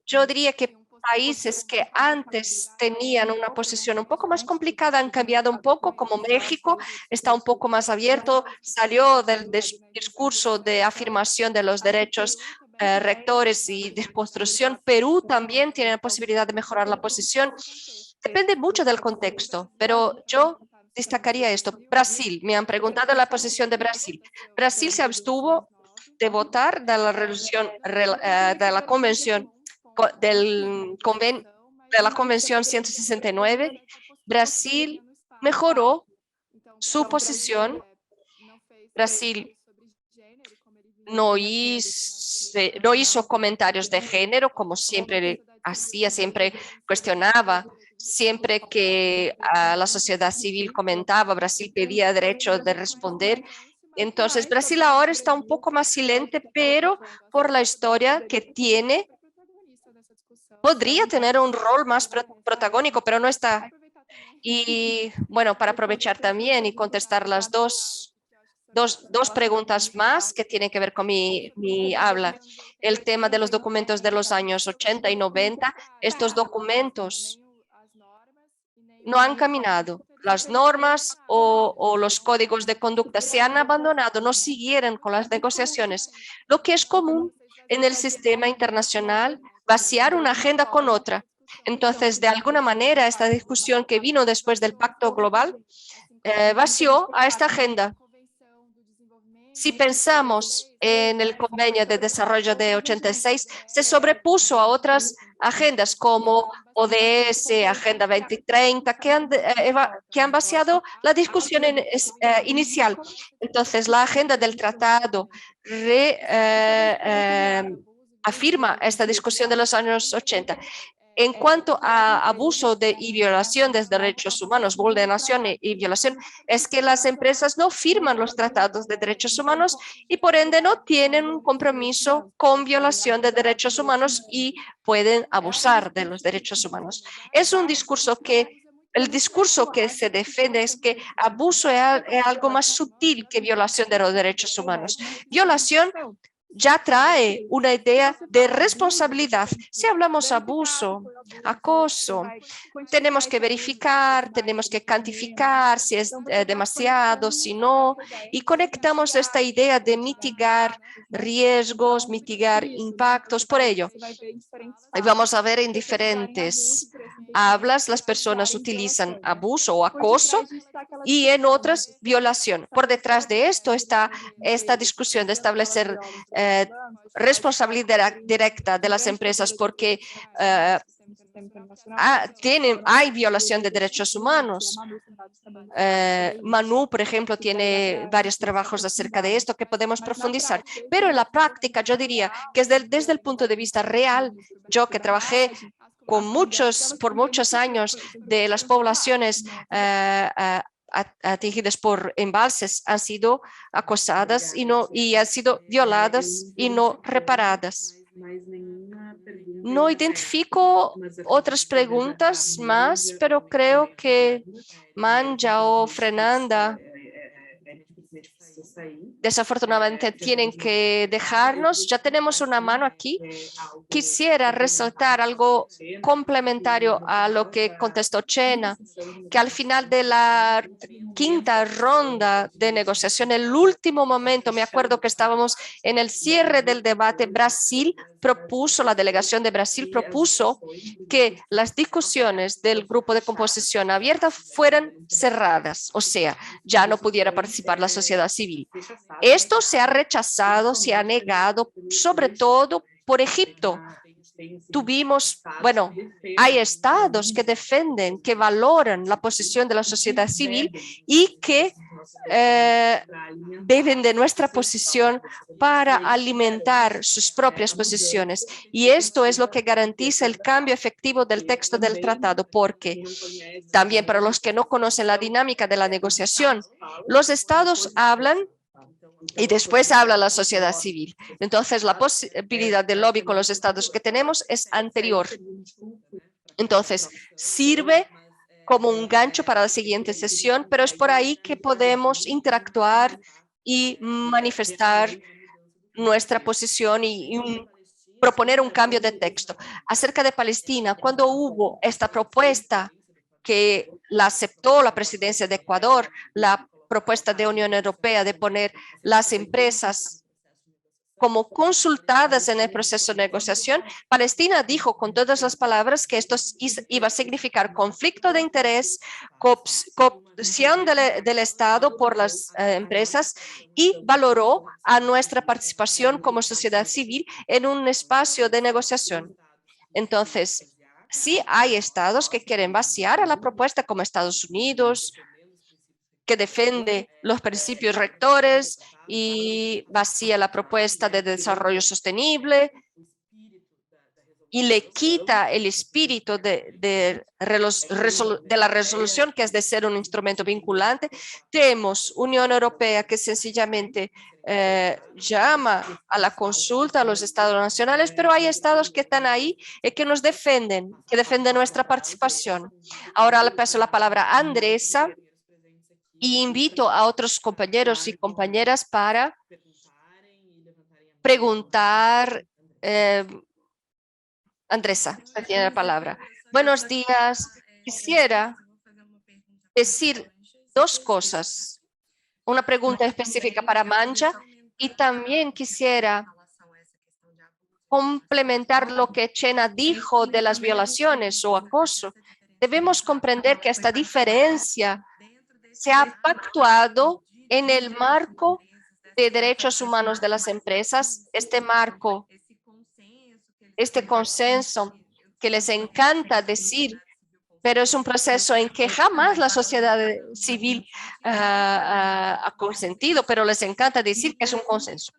Yo diría que países que antes tenían una posición un poco más complicada han cambiado un poco, como México está un poco más abierto, salió del discurso de afirmación de los derechos rectores y de construcción. Perú también tiene la posibilidad de mejorar la posición. Depende mucho del contexto, pero yo destacaría esto. Brasil, me han preguntado la posición de Brasil. Brasil se abstuvo de votar de la resolución de la convención de la Convención 169, Brasil mejoró su posición. Brasil no hizo comentarios de género como siempre hacía, siempre cuestionaba, siempre que la sociedad civil comentaba, Brasil pedía derecho de responder. Entonces, Brasil ahora está un poco más silente, pero por la historia que tiene, podría tener un rol más protagónico, pero no está. Y bueno, para aprovechar también y contestar las dos preguntas más que tienen que ver con mi habla. El tema de los documentos de los años 80 y 90, estos documentos no han caminado. Las normas o los códigos de conducta se han abandonado, no siguieron con las negociaciones, lo que es común en el sistema internacional, vaciar una agenda con otra. Entonces, de alguna manera, esta discusión que vino después del Pacto Global vació a esta agenda. Si pensamos en el Convenio de Desarrollo de 86, se sobrepuso a otras agendas como ODS, Agenda 2030, que han vaciado la discusión inicial. Entonces, la agenda del tratado afirma esta discusión de los años 80. En cuanto a abuso y violación de derechos humanos, vulneración y violación, es que las empresas no firman los tratados de derechos humanos y por ende no tienen un compromiso con violación de derechos humanos y pueden abusar de los derechos humanos. Es un discurso que el discurso que se defiende es que abuso es algo más sutil que violación de los derechos humanos. Violación ya trae una idea de responsabilidad. Si hablamos abuso, acoso, tenemos que verificar, tenemos que cuantificar si es demasiado, si no, y conectamos esta idea de mitigar riesgos, mitigar impactos. Por ello, vamos a ver en diferentes hablas, las personas utilizan abuso o acoso y en otras violación. Por detrás de esto está esta discusión de establecer responsabilidad directa de las empresas porque hay violación de derechos humanos. Manu, por ejemplo, tiene varios trabajos acerca de esto que podemos profundizar, pero en la práctica yo diría que desde el punto de vista real, yo que trabajé por muchos años de las poblaciones atingidas por embalses han sido acosadas y han sido violadas y no reparadas. No identifico otras preguntas más, pero creo que Manja o Fernanda desafortunadamente tienen que dejarnos. Ya tenemos una mano aquí. Quisiera resaltar algo complementario a lo que contestó Chena, que al final de la quinta ronda de negociación, el último momento, me acuerdo que estábamos en el cierre del debate, la delegación de Brasil propuso que las discusiones del grupo de composición abierta fueran cerradas, o sea, ya no pudiera participar la sociedad civil. Esto se ha rechazado, se ha negado, sobre todo por Egipto. Hay estados que defienden, que valoran la posición de la sociedad civil y que beben de nuestra posición para alimentar sus propias posiciones. Y esto es lo que garantiza el cambio efectivo del texto del tratado, porque también para los que no conocen la dinámica de la negociación, los estados hablan y después habla la sociedad civil. Entonces, la posibilidad de lobby con los estados que tenemos es anterior. Entonces, sirve como un gancho para la siguiente sesión, pero es por ahí que podemos interactuar y manifestar nuestra posición y proponer un cambio de texto. Acerca de Palestina, cuando hubo esta propuesta que la aceptó la presidencia de Ecuador, la propuesta de Unión Europea de poner las empresas como consultadas en el proceso de negociación, Palestina dijo con todas las palabras que esto iba a significar conflicto de interés, cooptación del Estado por las empresas y valoró a nuestra participación como sociedad civil en un espacio de negociación. Entonces, sí hay estados que quieren vaciar a la propuesta como Estados Unidos, que defiende los principios rectores y vacía la propuesta de desarrollo sostenible y le quita el espíritu de la resolución, que es de ser un instrumento vinculante. Tenemos Unión Europea que sencillamente llama a la consulta a los estados nacionales, pero hay estados que están ahí y que nos defienden, que defienden nuestra participación. Ahora le paso la palabra a Andresa y invito a otros compañeros y compañeras para preguntar. Andresa, usted tiene la palabra. Buenos días. Quisiera decir dos cosas. Una pregunta específica para Manja y también quisiera complementar lo que Chena dijo de las violaciones o acoso. Debemos comprender que esta diferencia se ha pactuado en el marco de derechos humanos de las empresas, este marco, este consenso que les encanta decir, pero es un proceso en que jamás la sociedad civil ha consentido, pero les encanta decir que es un consenso.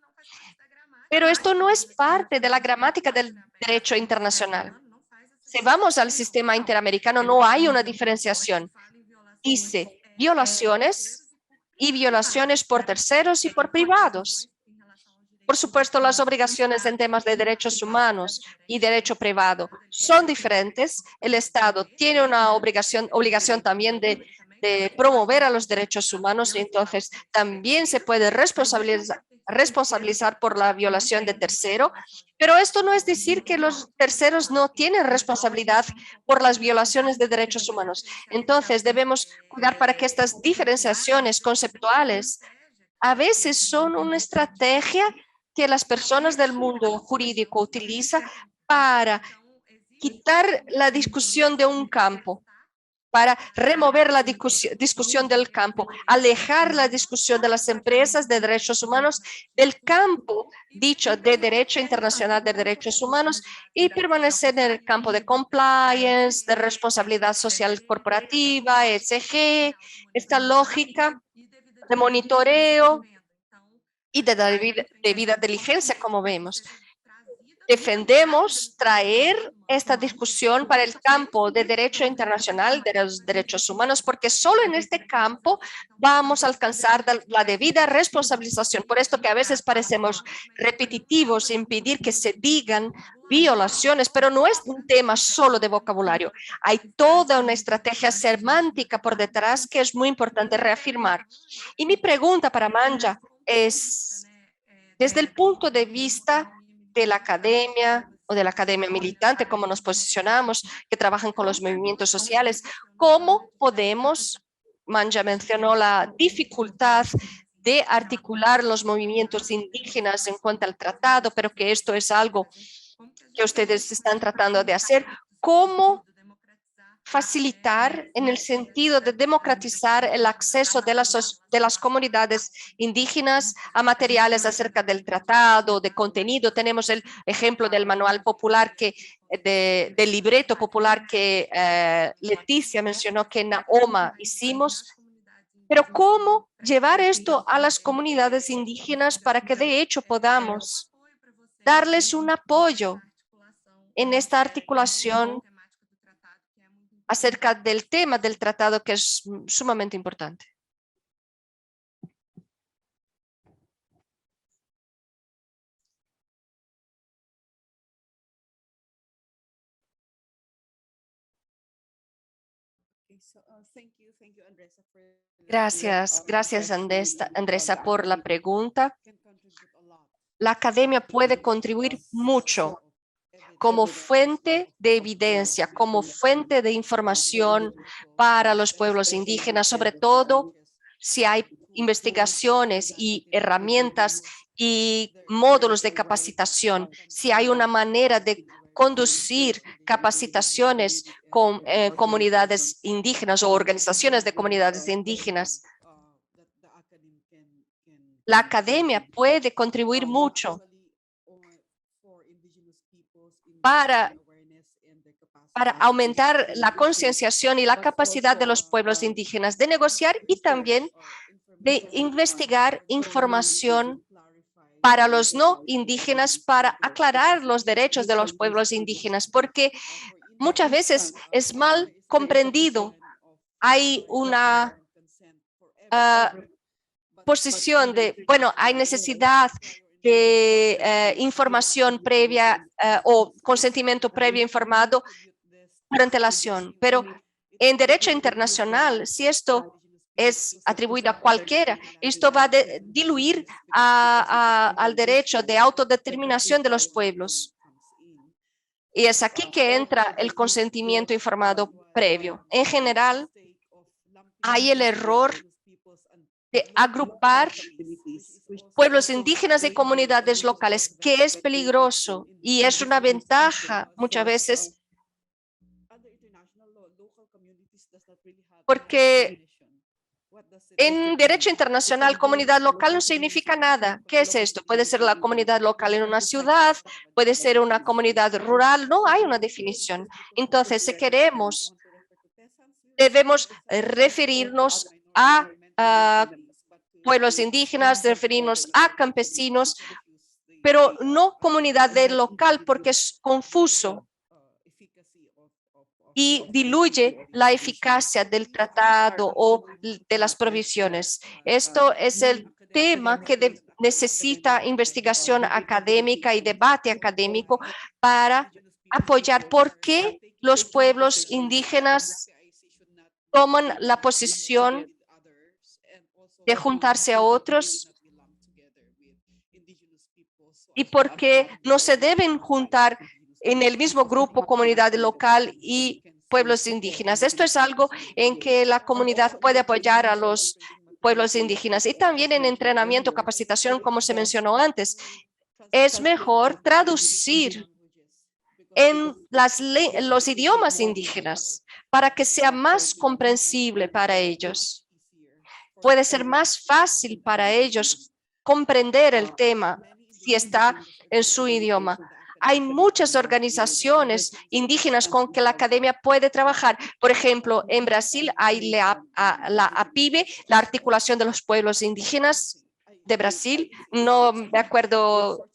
Pero esto no es parte de la gramática del derecho internacional. Si vamos al sistema interamericano, no hay una diferenciación. Dice violaciones y violaciones por terceros y por privados. Por supuesto, las obligaciones en temas de derechos humanos y derecho privado son diferentes. El Estado tiene una obligación también de promover a los derechos humanos y entonces también se puede responsabilizar por la violación de tercero. Pero esto no es decir que los terceros no tienen responsabilidad por las violaciones de derechos humanos. Entonces debemos cuidar para que estas diferenciaciones conceptuales a veces son una estrategia que las personas del mundo jurídico utilizan para quitar la discusión de un campo, para remover la discusión del campo, alejar la discusión de las empresas de derechos humanos del campo dicho de derecho internacional de derechos humanos y permanecer en el campo de compliance, de responsabilidad social corporativa, ESG, esta lógica de monitoreo y de debida diligencia, como vemos. Defendemos traer esta discusión para el campo de derecho internacional de los derechos humanos, porque solo en este campo vamos a alcanzar la debida responsabilización. Por esto que a veces parecemos repetitivos, impedir que se digan violaciones, pero no es un tema solo de vocabulario. Hay toda una estrategia semántica por detrás que es muy importante reafirmar. Y mi pregunta para Manja es, desde el punto de vista de la academia o de la academia militante, como nos posicionamos, que trabajan con los movimientos sociales, ¿cómo podemos, Manja mencionó la dificultad de articular los movimientos indígenas en cuanto al tratado, pero que esto es algo que ustedes están tratando de hacer, ¿cómo facilitar en el sentido de democratizar el acceso de las comunidades indígenas a materiales acerca del tratado, de contenido? Tenemos el ejemplo del manual popular, del libreto popular que Leticia mencionó que en Naoma hicimos. Pero ¿cómo llevar esto a las comunidades indígenas para que de hecho podamos darles un apoyo en esta articulación acerca del tema del tratado, que es sumamente importante? Gracias Andresa por la pregunta. La academia puede contribuir mucho como fuente de evidencia, como fuente de información para los pueblos indígenas, sobre todo si hay investigaciones y herramientas y módulos de capacitación, si hay una manera de conducir capacitaciones con comunidades indígenas o organizaciones de comunidades indígenas. La academia puede contribuir mucho para aumentar la concienciación y la capacidad de los pueblos indígenas de negociar y también de investigar información para los no indígenas, para aclarar los derechos de los pueblos indígenas, porque muchas veces es mal comprendido. Hay una posición de, bueno, hay necesidad de información previa o consentimiento previo informado por antelación, pero en derecho internacional, si esto es atribuido a cualquiera, esto va a diluir al derecho de autodeterminación de los pueblos. Y es aquí que entra el consentimiento informado previo. En general, hay el error de agrupar pueblos indígenas y comunidades locales, que es peligroso y es una ventaja muchas veces, porque en derecho internacional, comunidad local no significa nada. ¿Qué es esto? Puede ser la comunidad local en una ciudad, puede ser una comunidad rural, no hay una definición. Entonces, si queremos, debemos referirnos a pueblos indígenas, referirnos a campesinos, pero no comunidad local, porque es confuso. y diluye la eficacia del tratado o de las provisiones. Esto es el tema que necesita investigación académica y debate académico para apoyar por qué los pueblos indígenas toman la posición de juntarse a otros y por qué no se deben juntar en el mismo grupo comunidad local y pueblos indígenas. Esto es algo en que la comunidad puede apoyar a los pueblos indígenas y también en entrenamiento, capacitación, como se mencionó antes. Es mejor traducir en los idiomas indígenas para que sea más comprensible para ellos. Puede ser más fácil para ellos comprender el tema si está en su idioma. Hay muchas organizaciones indígenas con que la academia puede trabajar. Por ejemplo, en Brasil hay la APIBE, la Articulación de los Pueblos Indígenas de Brasil. No me acuerdo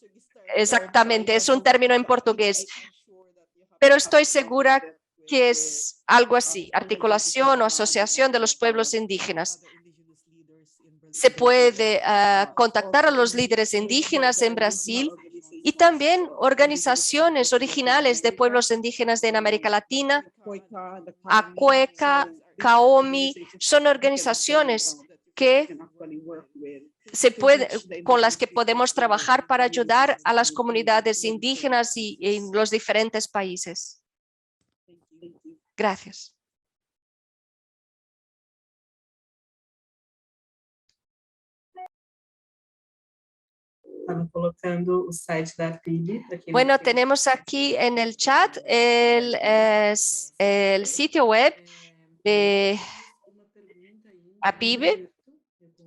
exactamente, es un término en portugués, pero estoy segura que es algo así, articulación o asociación de los pueblos indígenas. Se puede contactar a los líderes indígenas en Brasil y también organizaciones originales de pueblos indígenas en América Latina, ACUECA, CAOMI, son organizaciones que con las que podemos trabajar para ayudar a las comunidades indígenas y en los diferentes países. Gracias. Estavam colocando o site da APIBE. Bueno, tenemos aquí en el chat el sitio web de APIBE.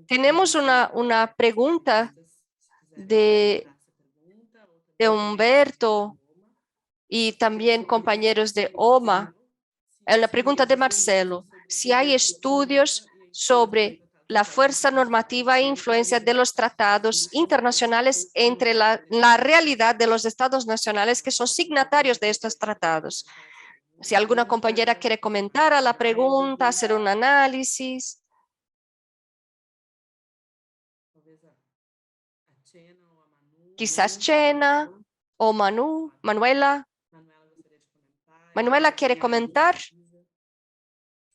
Tenemos una pregunta de Humberto y también compañeros de OMA. La pregunta de Marcelo, si hay estudios sobre la fuerza normativa e influencia de los tratados internacionales entre la realidad de los estados nacionales que son signatarios de estos tratados. Si alguna compañera quiere comentar a la pregunta, hacer un análisis. Quizás Chena o Manuela. Manuela quiere comentar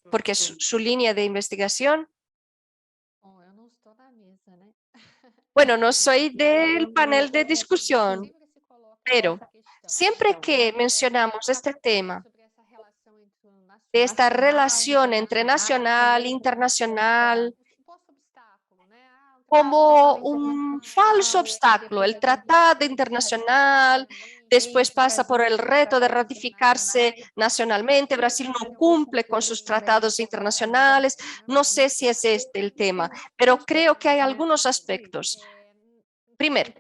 porque es su línea de investigación. Bueno, no soy del panel de discusión, pero siempre que mencionamos este tema, de esta relación entre nacional e internacional, como un falso obstáculo, el tratado internacional, después pasa por el reto de ratificarse nacionalmente. Brasil no cumple con sus tratados internacionales. No sé si es este el tema, pero creo que hay algunos aspectos. Primero,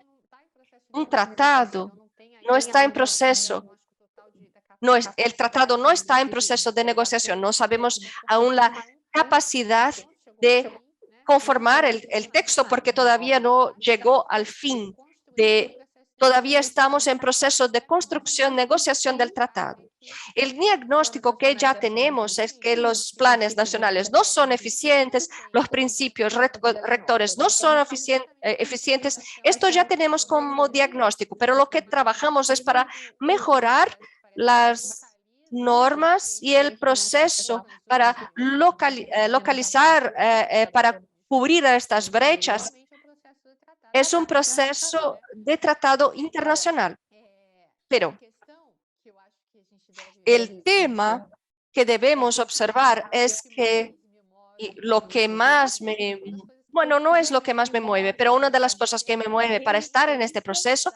un tratado no está en proceso. El tratado no está en proceso de negociación. No sabemos aún la capacidad de conformar el texto porque todavía no llegó al fin. Todavía estamos en proceso de construcción, negociación del tratado. El diagnóstico que ya tenemos es que los planes nacionales no son eficientes, los principios rectores no son eficientes. Esto ya tenemos como diagnóstico, pero lo que trabajamos es para mejorar las normas y el proceso para localizar, para cubrir estas brechas. Es un proceso de tratado internacional. Pero el tema que debemos observar es que lo que más no es lo que más me mueve, pero una de las cosas que me mueve para estar en este proceso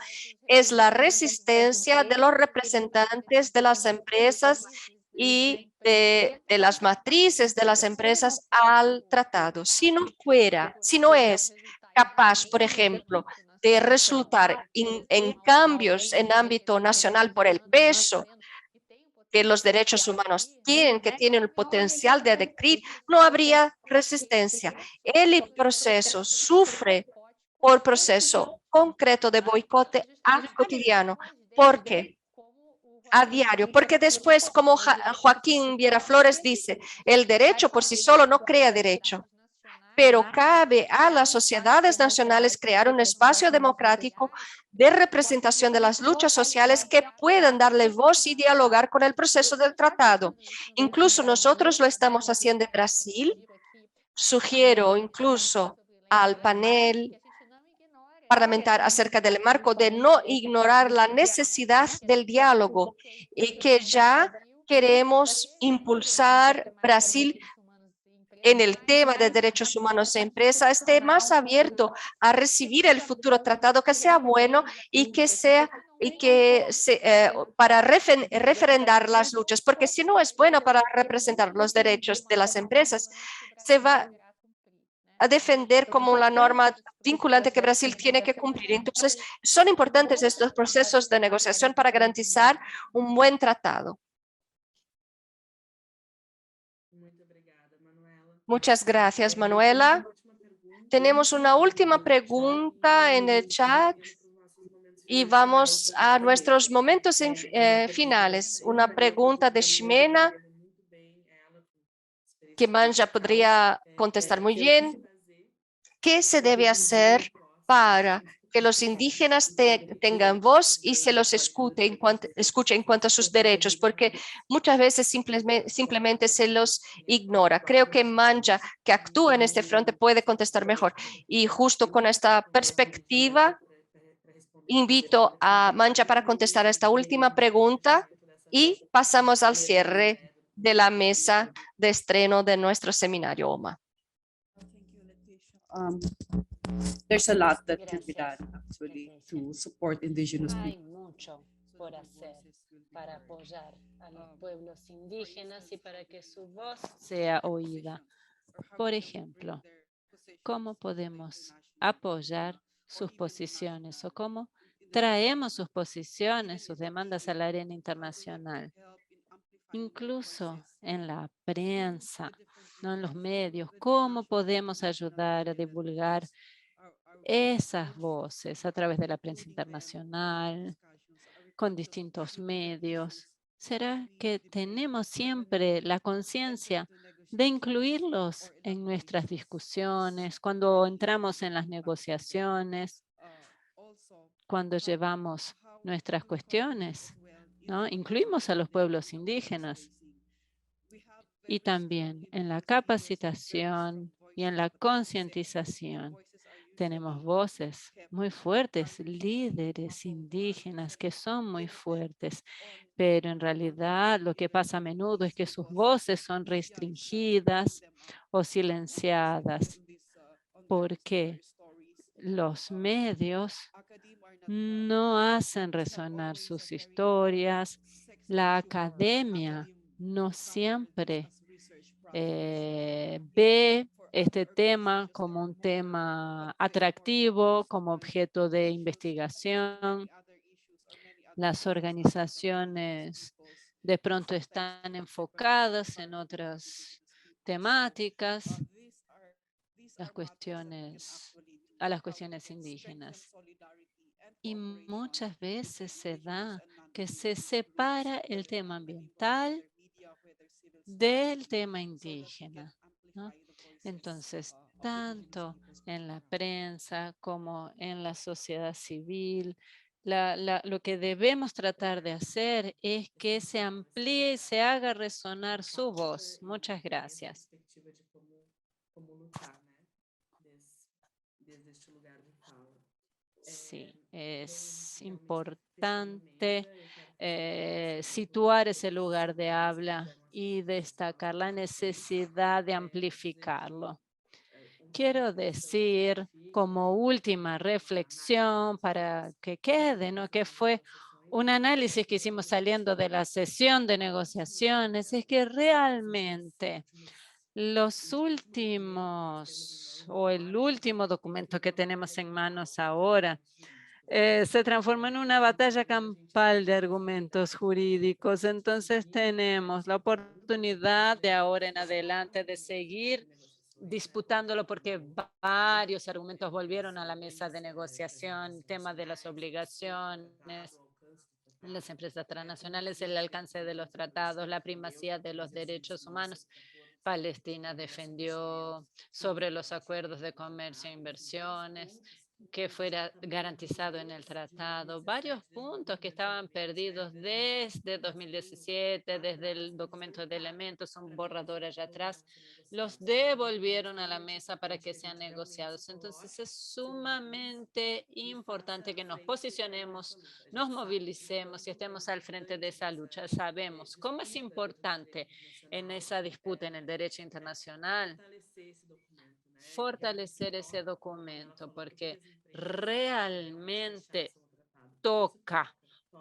es la resistencia de los representantes de las empresas y de las matrices de las empresas al tratado. Si no es capaz, por ejemplo, de resultar en cambios en ámbito nacional por el peso que los derechos humanos tienen, que tienen el potencial de adquirir, no habría resistencia. El proceso sufre por proceso concreto de boicote al cotidiano, porque a diario, porque después, como Joaquín Viera Flores dice, el derecho por sí solo no crea derecho, pero cabe a las sociedades nacionales crear un espacio democrático de representación de las luchas sociales que puedan darle voz y dialogar con el proceso del tratado. Incluso nosotros lo estamos haciendo en Brasil. Sugiero incluso al panel parlamentar acerca del marco de no ignorar la necesidad del diálogo y que ya queremos impulsar Brasil en el tema de derechos humanos e empresa esté más abierto a recibir el futuro tratado que sea bueno y que sea para referendar las luchas, porque si no es bueno para representar los derechos de las empresas, se va a defender como la norma vinculante que Brasil tiene que cumplir. Entonces, son importantes estos procesos de negociación para garantizar un buen tratado. Muchas gracias, Manuela. Tenemos una última pregunta en el chat y vamos a nuestros momentos finales. Una pregunta de Ximena que Manja podría contestar muy bien. ¿Qué se debe hacer para que los indígenas tengan voz y se los escuche en cuanto a sus derechos? Porque muchas veces simplemente se los ignora. Creo que Manja, que actúa en este frente, puede contestar mejor. Y justo con esta perspectiva, invito a Manja para contestar a esta última pregunta y pasamos al cierre de la mesa de estreno de nuestro seminario OMA. There's a lot that can be done actually to support indigenous Hay people. mucho por hacer para apoyar a los pueblos indígenas y para que su voz sea oída. Por ejemplo, ¿cómo podemos apoyar sus posiciones o cómo traemos sus posiciones, sus demandas a la arena internacional? Incluso en la prensa, ¿no? En los medios, ¿cómo podemos ayudar a divulgar esas voces a través de la prensa internacional, con distintos medios? ¿Será que tenemos siempre la conciencia de incluirlos en nuestras discusiones, cuando entramos en las negociaciones, cuando llevamos nuestras cuestiones, ¿no? Incluimos a los pueblos indígenas y también en la capacitación y en la concientización. Tenemos voces muy fuertes, líderes indígenas que son muy fuertes, pero en realidad lo que pasa a menudo es que sus voces son restringidas o silenciadas porque los medios no hacen resonar sus historias. La academia no siempre ve este tema como un tema atractivo, como objeto de investigación. Las organizaciones de pronto están enfocadas en otras temáticas, a las cuestiones indígenas. Y muchas veces se da que se separa el tema ambiental del tema indígena, ¿no? Entonces, tanto en la prensa como en la sociedad civil, lo que debemos tratar de hacer es que se amplíe y se haga resonar su voz. Muchas gracias. Sí, es importante situar ese lugar de habla y destacar la necesidad de amplificarlo. Quiero decir como última reflexión para que quede, ¿no? Que fue un análisis que hicimos saliendo de la sesión de negociaciones, es que realmente los últimos o el último documento que tenemos en manos ahora se transformó en una batalla campal de argumentos jurídicos. Entonces tenemos la oportunidad de ahora en adelante de seguir disputándolo porque varios argumentos volvieron a la mesa de negociación, tema de las obligaciones, en las empresas transnacionales, el alcance de los tratados, la primacía de los derechos humanos. Palestina defendió sobre los acuerdos de comercio e inversiones, que fuera garantizado en el tratado. Varios puntos que estaban perdidos desde 2017, desde el documento de elementos, un borrador allá atrás, los devolvieron a la mesa para que sean negociados. Entonces es sumamente importante que nos posicionemos, nos movilicemos y estemos al frente de esa lucha. Sabemos cómo es importante en esa disputa en el derecho internacional fortalecer ese documento, porque realmente toca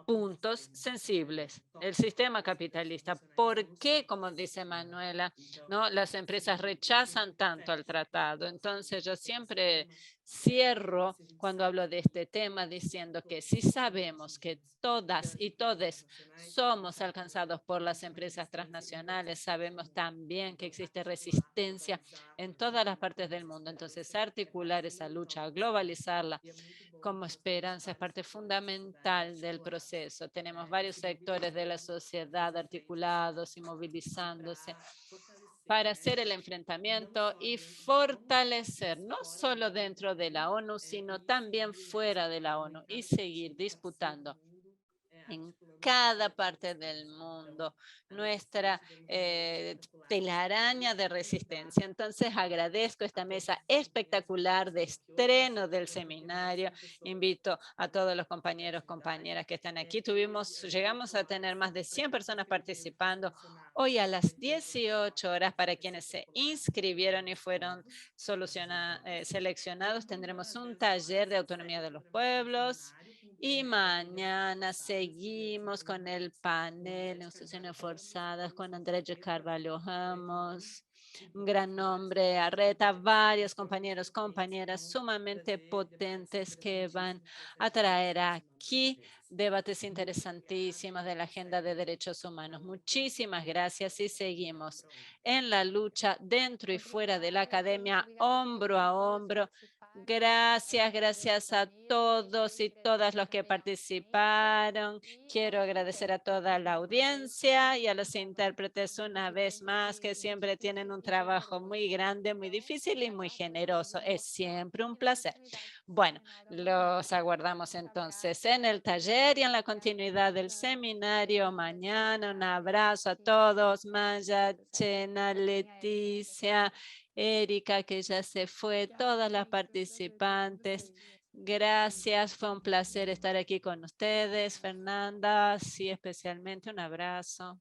puntos sensibles. El sistema capitalista. ¿Por qué, como dice Manuela, no, las empresas rechazan tanto al tratado? Entonces yo siempre cierro cuando hablo de este tema diciendo que si sabemos que todas y todes somos alcanzados por las empresas transnacionales, sabemos también que existe resistencia en todas las partes del mundo. Entonces articular esa lucha, globalizarla como esperanza es parte fundamental del proceso. Tenemos varios sectores de la sociedad articulados y movilizándose para hacer el enfrentamiento y fortalecer, no solo dentro de la ONU, sino también fuera de la ONU y seguir disputando en cada parte del mundo nuestra telaraña de resistencia. Entonces agradezco esta mesa espectacular de estreno del seminario. Invito a todos los compañeros, compañeras que están aquí. Llegamos a tener más de 100 personas participando. Hoy a las 18 horas, para quienes se inscribieron y fueron seleccionados, tendremos un taller de autonomía de los pueblos. Y mañana seguimos con el panel Negociaciones Forzadas con Andrés Carvalho Ramos, un gran nombre, Arreta, varios compañeros, compañeras sumamente potentes que van a traer aquí debates interesantísimos de la agenda de derechos humanos. Muchísimas gracias y seguimos en la lucha dentro y fuera de la academia, hombro a hombro. Gracias a todos y todas los que participaron. Quiero agradecer a toda la audiencia y a los intérpretes una vez más, que siempre tienen un trabajo muy grande, muy difícil y muy generoso. Es siempre un placer. Bueno, los aguardamos entonces en el taller y en la continuidad del seminario mañana. Un abrazo a todos. Maya, Chena, Leticia, Erika, que ya se fue, todas las participantes. Gracias, fue un placer estar aquí con ustedes. Fernanda, sí, especialmente un abrazo.